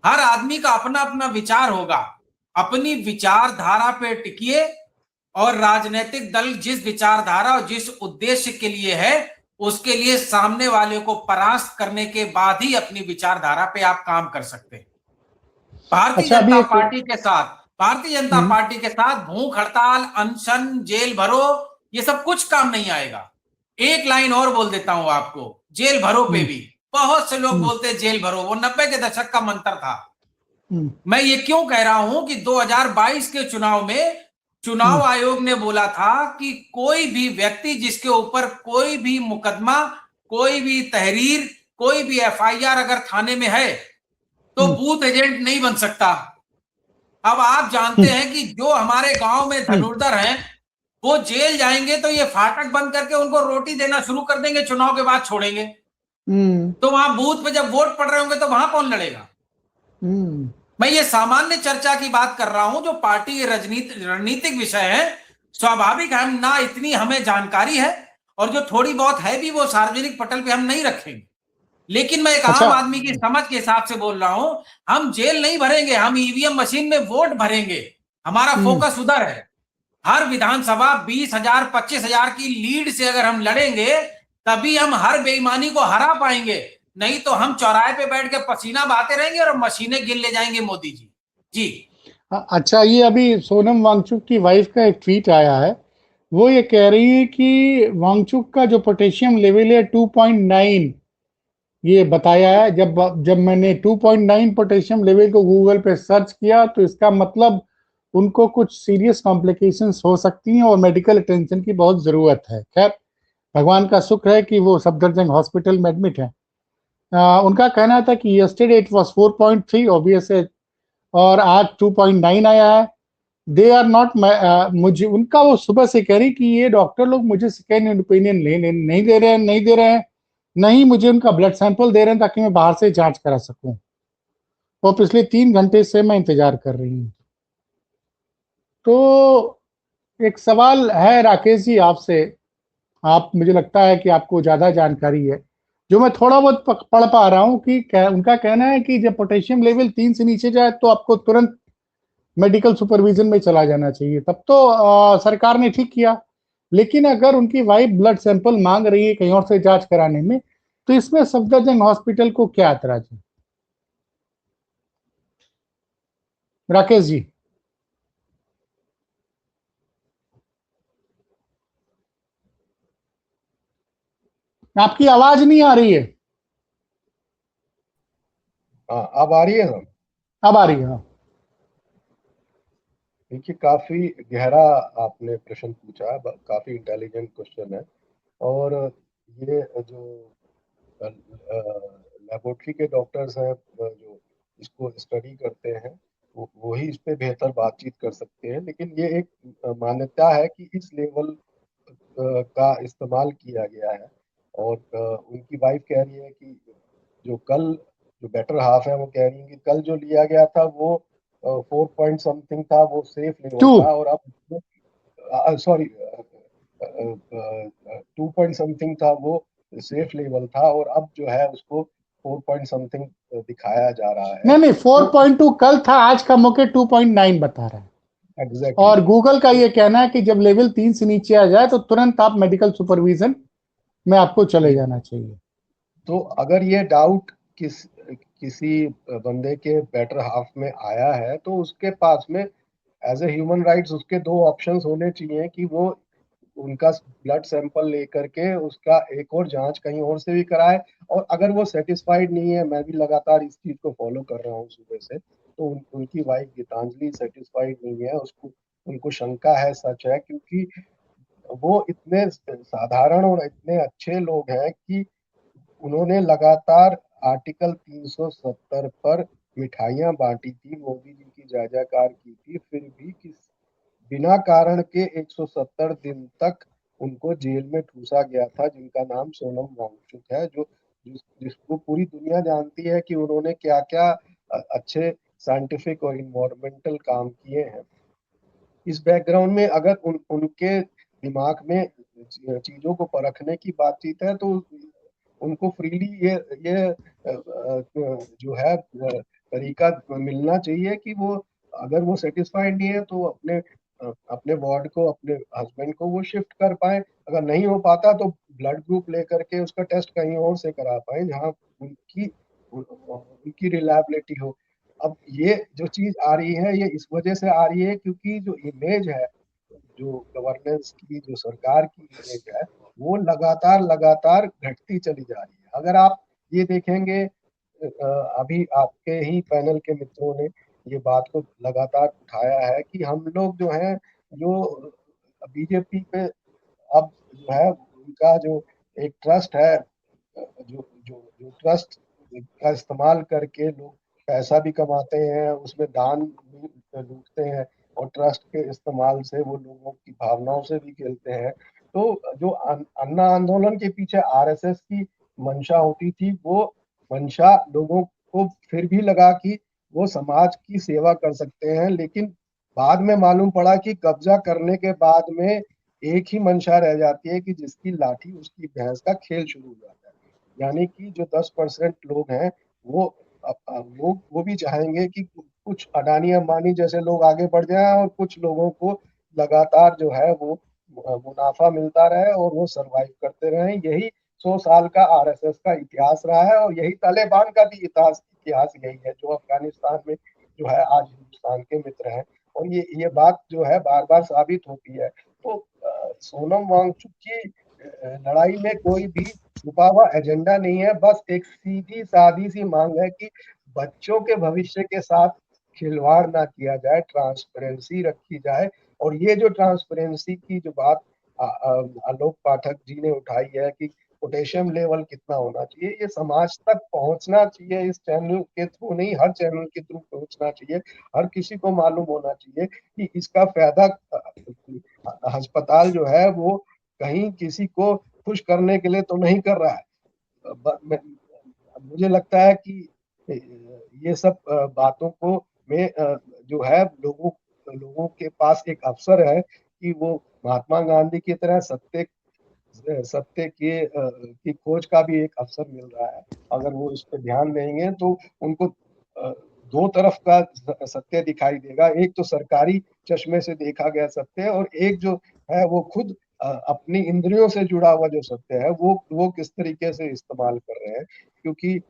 हर आदमी का अपना अपना विचार होगा, अपनी विचारधारा पे टिकिए और राजनीतिक दल जिस विचारधारा और जिस उद्देश्य के लिए है उसके लिए सामने वाले को परास्त करने के बाद ही अपनी विचारधारा पे आप काम कर सकते हैं। भारतीय जनता पार्टी के साथ भूख हड़ताल, अनशन, जेल भरो, ये सब कुछ काम नहीं आएगा। एक लाइन और बोल देता हूं आपको, जेल भरो पे भी बहुत से लोग बोलते हैं जेल भरो, वो 90 के दशक का मंत्र था। मैं ये क्यों कह रहा हूं कि 2022 के चुनाव में चुनाव आयोग ने बोला था कि कोई भी व्यक्ति जिसके ऊपर कोई भी मुकदमा, कोई भी तहरीर, कोई भी FIR अगर थाने में है तो बूथ एजेंट नहीं बन सकता। अब आप जानते हैं कि जो हमारे गांव में धनुर्धर हैं वो जेल जाएंगे तो ये फाटक बंद करके उनको रोटी देना शुरू कर देंगे, चुनाव के बाद छोड़ेंगे। तो वहां बूथ पे जब वोट पड़ रहे होंगे तो वहां कौन लड़ेगा? मैं ये सामान्य चर्चा की बात कर रहा हूं, जो पार्टी के रणनीतिक विषय है। स्वाभाविक है हम ना इतनी हमें जानकारी है और जो थोड़ी बहुत है भी वो सार्वजनिक पटल पे हम नहीं रखेंगे। लेकिन मैं एक आम आदमी की समझ के हिसाब से बोल रहा हूं, हम जेल नहीं भरेंगे, हम EVM मशीन में वोट भरेंगे। हमारा फोकस उधर है। हर विधानसभा 20,000 25,000 की लीड से अगर हम लड़ेंगे तभी हम हर बेईमानी को हरा पाएंगे, नहीं तो हम चौराहे पे बैठ के पसीना बहाते रहेंगे और मशीनें गिन ले जाएंगे मोदी जी। जी अच्छा, ये अभी सोनम वांगचुक की वाइफ का एक ट्वीट आया है, वो ये कह रही है कि वांगचुक का जो पोटेशियम लेवल है 2.9 ये बताया है। जब मैंने 2.9 पोटेशियम लेवल को गूगल पे सर्च किया तो इसका मतलब उनको कुछ सीरियस कॉम्प्लिकेशंस हो सकती हैं और मेडिकल अटेंशन की बहुत ज़रूरत है। खैर, भगवान का शुक्र है कि वो सफदरजंग हॉस्पिटल में एडमिट है। उनका कहना था कि यस्टरडे इट वाज 4.3 ऑब्वियस है और आज 2.9 आया है। दे आर नॉट, मुझे उनका वो सुबह से कह रही कि ये डॉक्टर लोग मुझे सेकेंड ओपिनियन नहीं दे रहे हैं, नहीं मुझे उनका ब्लड सैंपल दे रहे हैं ताकि मैं बाहर से जांच करा सकूं। और पिछले 3 घंटे से मैं इंतजार कर रही हूँ। तो एक सवाल है राकेश जी आपसे, आप, मुझे लगता है कि आपको ज़्यादा जानकारी है, जो मैं थोड़ा बहुत पढ़ पा रहा हूँ कि उनका कहना है कि जब पोटेशियम लेवल 3 से नीचे जाए तो आपको तुरंत मेडिकल सुपरविजन में चला जाना चाहिए। तब तो सरकार ने ठीक किया, लेकिन अगर उनकी वाइफ ब्लड सैंपल मांग रही है कहीं और से जांच कराने में, तो इसमें सफदरजंग हॉस्पिटल को क्या ऐतराज है? राकेश जी। आपकी आवाज नहीं आ रही है। हाँ, अब आ रही है ना? अब आ रही है। हाँ। देखिए, काफी गहरा आपने प्रश्न पूछा, काफी इंटेलिजेंट क्वेश्चन है। और ये जो लेबोरेटरी के डॉक्टर्स हैं, जो इसको स्टडी करते हैं, वही इस पे बेहतर बातचीत कर सकते हैं। लेकिन ये एक मान्यता है कि इस लेवल का इस्तेमाल किया गया है। और उनकी वाइफ कह रही है कि जो कल जो बेटर हाफ है वो कह रही है कि कल जो लिया गया था वो 4 पॉइंट समथिंग था, वो सेफ लेवल टू। था। और अब सॉरी 2 पॉइंट समथिंग था, वो सेफ लेवल था। और अब जो है उसको 4 पॉइंट समथिंग दिखाया जा रहा है। नहीं नहीं, तो 4.2 कल था, आज का मौके 2.9 बता रहा है। एग्जैक्टली और गूगल का ये कहना है कि जब लेवल 3 से नीचे आ जाए तो तुरंत आप मेडिकल सुपरविजन में आपको चले जाना चाहिए। तो अगर ये डाउट किसी बंदे के बेटर हाफ में आया है, तो उसके पास में एज ए ह्यूमन राइट्स उसके दो ऑप्शंस होने चाहिए कि वो उनका ब्लड सैंपल लेकर के उसका एक और जांच कहीं और से भी कराए। और अगर वो सेटिस्फाइड नहीं है, मैं भी लगातार इस चीज को फॉलो कर रहा हूँ सुबह से, तो उनकी वाइफ गीतांजलि सेटिस्फाइड नहीं है, उसको उनको शंका है, सच है, क्योंकि वो इतने साधारण और इतने अच्छे लोग हैं कि उन्होंने लगातार आर्टिकल 370 पर मिठाइयां बांटी थी, मोदी जी की जय जयकार की थी, फिर भी बिना कारण के 170 दिन तक उनको जेल में ठूसा गया था, जिनका नाम सोनम वांगचुक है, जिसको पूरी दुनिया जानती है कि उन्होंने क्या क्या अच्छे साइंटिफिक और इन्वायरमेंटल काम किए हैं। इस बैकग्राउंड में अगर उनके दिमाग में चीजों को परखने की बातचीत है, तो उनको फ्रीली ये जो है तरीका मिलना चाहिए कि वो अगर वो सेटिस्फाइड नहीं है तो अपने वार्ड को, अपने हस्बैंड को वो शिफ्ट कर पाए। अगर नहीं हो पाता तो ब्लड ग्रुप लेकर के उसका टेस्ट कहीं और से करा पाए जहाँ उनकी उनकी रिलायबिलिटी हो। अब ये जो चीज आ रही है, ये इस वजह से आ रही है क्योंकि जो इमेज है, जो गवर्नेंस की, जो सरकार की इमेज है, वो लगातार लगातार घटती चली जा रही है। अगर आप ये देखेंगे, अभी आपके ही पैनल के मित्रों ने ये बात को लगातार उठाया है कि हम लोग जो हैं, जो बीजेपी पे अब जो है उनका जो एक ट्रस्ट है, जो ट्रस्ट का इस्तेमाल करके लोग पैसा भी कमाते हैं, उसमें दान भी लूटते हैं, और ट्रस्ट के इस्तेमाल से वो लोगों की भावनाओं से भी खेलते हैं। तो जो अन्ना आंदोलन के पीछे आरएसएस की मंशा होती थी, वो मंशा लोगों को फिर भी लगा कि वो समाज की सेवा कर सकते हैं। लेकिन बाद में मालूम पड़ा कि कब्जा करने के बाद में एक ही मंशा रह जाती है कि जिसकी लाठी उसकी भैंस का खेल शुरू हो जाता है। यानी कि जो 10% लोग हैं, वो वो भी चाहेंगे कि कुछ अडानी अंबानी जैसे लोग आगे बढ़ जाएं और कुछ लोगों को लगातार जो है वो मुनाफा मिलता रहे और वो सरवाइव करते रहे। यही 100 साल का आरएसएस का इतिहास रहा है, और यही तालिबान का भी इतिहास यही है, जो अफगानिस्तान में जो है आज हिंदुस्तान के मित्र हैं। और ये बात जो है बार बार साबित होती है। तो सोनम वांगचुक की लड़ाई में कोई भी छुपा हुआ एजेंडा नहीं है, बस एक सीधी सादी सी मांग है कि बच्चों के भविष्य के साथ खिलवाड़ ना किया जाए, ट्रांसपेरेंसी रखी जाए। और ये जो ट्रांसपेरेंसी की जो बात आलोक पाठक जी ने उठाई है कि पोटेशियम लेवल कितना होना चाहिए, ये समाज तक पहुंचना चाहिए, इस चैनल के थ्रू नहीं, हर चैनल के थ्रू पहुंचना चाहिए। हर किसी को मालूम होना चाहिए कि इसका फायदा अस्पताल जो है वो कहीं किसी को खुश करने के लिए तो नहीं कर रहा है। मुझे लगता है कि ये सब बातों को में जो है लोगों के पास एक अवसर है कि वो महात्मा गांधी की तरह सत्य की खोज का भी एक अवसर मिल रहा है। अगर वो इस पर ध्यान देंगे तो उनको दो तरफ का सत्य दिखाई देगा। एक तो सरकारी चश्मे से देखा गया सत्य, और एक जो है वो खुद अपनी इंद्रियों से जुड़ा हुआ जो सत्य है, वो किस तरीके से इस्तेमाल कर रहे हैं। क्योंकि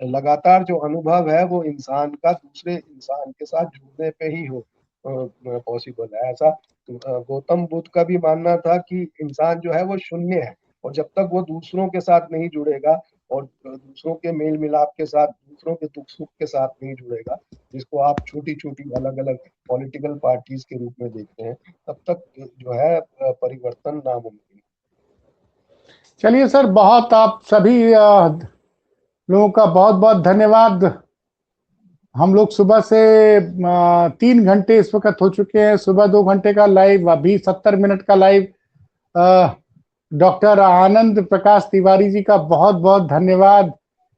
लगातार जो अनुभव है वो इंसान का दूसरे इंसान के साथ जुड़ने पे ही हो पॉसिबल है। ऐसा गौतम बुद्ध का भी मानना था कि इंसान जो है वो शून्य है, और जब तक वो दूसरों के साथ नहीं जुड़ेगा और दूसरों के मेल मिलाप के साथ, दूसरों के दुख सुख के साथ नहीं जुड़ेगा, जिसको आप छोटी-छोटी अलग-अलग पॉलिटिकल पार्टीज के रूप में देखते हैं, तब तक जो है परिवर्तन नामुमकिन। चलिए सर, बहुत आप सभी लोगों का बहुत-बहुत धन्यवाद। हम लोग सुबह से 3 घंटे इस वक्त हो चुके हैं, सुबह 2 घंटे का लाइव, अभी 70 मिनट का लाइव। डॉक्टर आनंद प्रकाश तिवारी जी का बहुत बहुत धन्यवाद।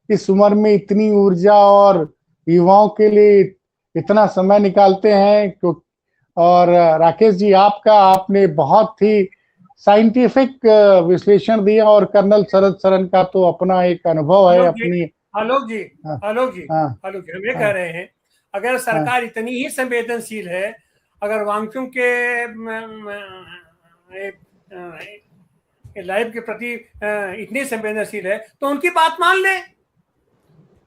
इस उम्र में इतनी ऊर्जा और युवाओं के लिए इतना समय निकालते हैं। और राकेश जी, आपने बहुत ही साइंटिफिक विश्लेषण दिया, और कर्नल शरद सरन का तो अपना एक अनुभव है अपनी। आलोक जी, हाँ। हम ये कह रहे हैं, अगर सरकार इतनी ही संवेदनशील है, अगर वांगचुक के लाइफ के प्रति इतनी संवेदनशील है, तो उनकी बात मान ले,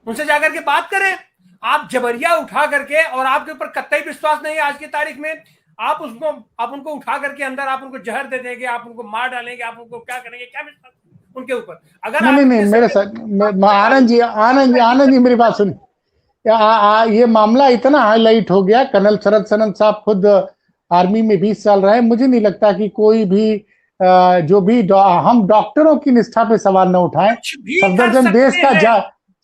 उनसे जाकर के बात करें। आप जबरिया उठा करके, और आपके ऊपर कतई विश्वास नहीं है आज की तारीख में, आप उनको उठा करके अंदर, आप उनको जहर दे देंगे, आप उनको मार डालेंगे, आप उनको क्या करेंगे, क्या विश्वास उनके ऊपर? अगर नहीं, मेरे साथ आनंद जी मेरी बात सुनिए। ये मामला इतना हाईलाइट हो गया, कर्नल शरद सरन साहब खुद आर्मी में 20 साल रहे। मुझे नहीं लगता कि कोई भी जो भी हम डॉक्टरों की निष्ठा पे सवाल न उठाएं।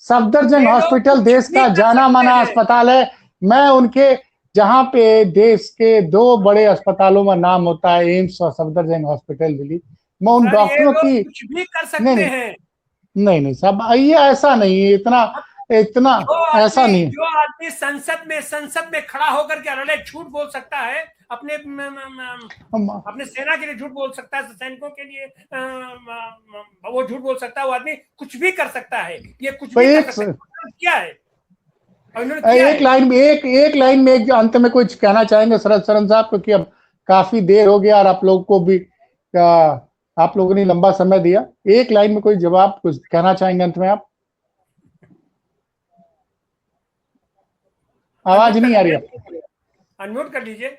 सफदरजंग हॉस्पिटल देश का जाना माना अस्पताल है। मैं उनके, जहां पे देश के 2 बड़े अस्पतालों में नाम होता है, एम्स और सफदरजंग हॉस्पिटल दिल्ली, मैं उन डॉक्टरों की कुछ भी कर सकते हैं। नहीं सब ये ऐसा नहीं है, इतना ऐसा नहीं। जो आदमी संसद में खड़ा होकर के अड़े झूठ बोल सकता है, अपने सेना के लिए झूठ बोल सकता है, सैनिकों के लिए वो झूठ बोल सकता है, वो आदमी कुछ भी कर सकता है। ये कुछ भी कर सकता है। क्या है एक लाइन में एक अंत में कुछ कहना चाहेंगे शरद सरन साहब, क्योंकि अब काफी देर हो गया और आप लोग को भी आप लोगों ने लंबा समय दिया। एक लाइन में कोई जवाब, कुछ कहना चाहेंगे अंत में आप? आवाज नहीं आ रही है, अनम्यूट कर लीजिए।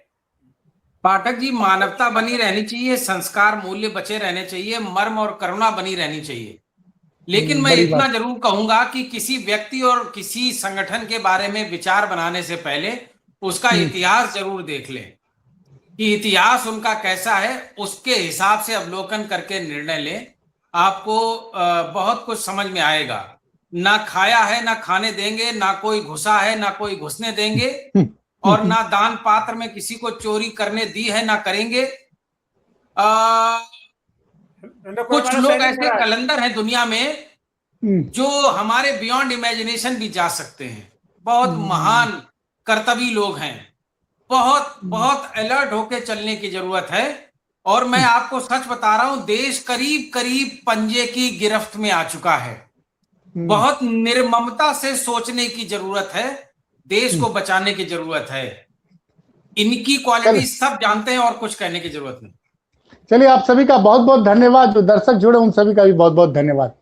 पाठक जी, मानवता बनी रहनी चाहिए, संस्कार मूल्य बचे रहने चाहिए, मर्म और करुणा बनी रहनी चाहिए। लेकिन मैं इतना जरूर कहूंगा कि किसी व्यक्ति और किसी संगठन के बारे में विचार बनाने से पहले उसका इतिहास जरूर देख लें कि इतिहास उनका कैसा है, उसके हिसाब से अवलोकन करके निर्णय लें। आपको बहुत कुछ समझ में आएगा। ना खाया है ना खाने देंगे, ना कोई घुसा है ना कोई घुसने देंगे, और ना दान पात्र में किसी को चोरी करने दी है ना करेंगे। कुछ लोग ऐसे कलंदर हैं दुनिया में जो हमारे बियॉन्ड इमेजिनेशन भी जा सकते हैं। बहुत महान कर्तव्य लोग हैं। बहुत अलर्ट होके चलने की जरूरत है। और मैं आपको सच बता रहा हूं, देश करीब करीब पंजे की गिरफ्त में आ चुका है। बहुत निर्ममता से सोचने की जरूरत है, देश को बचाने की जरूरत है। इनकी क्वालिटी सब जानते हैं और कुछ कहने की जरूरत नहीं। चलिए, आप सभी का बहुत बहुत धन्यवाद। जो दर्शक जुड़े उन सभी का भी बहुत बहुत धन्यवाद।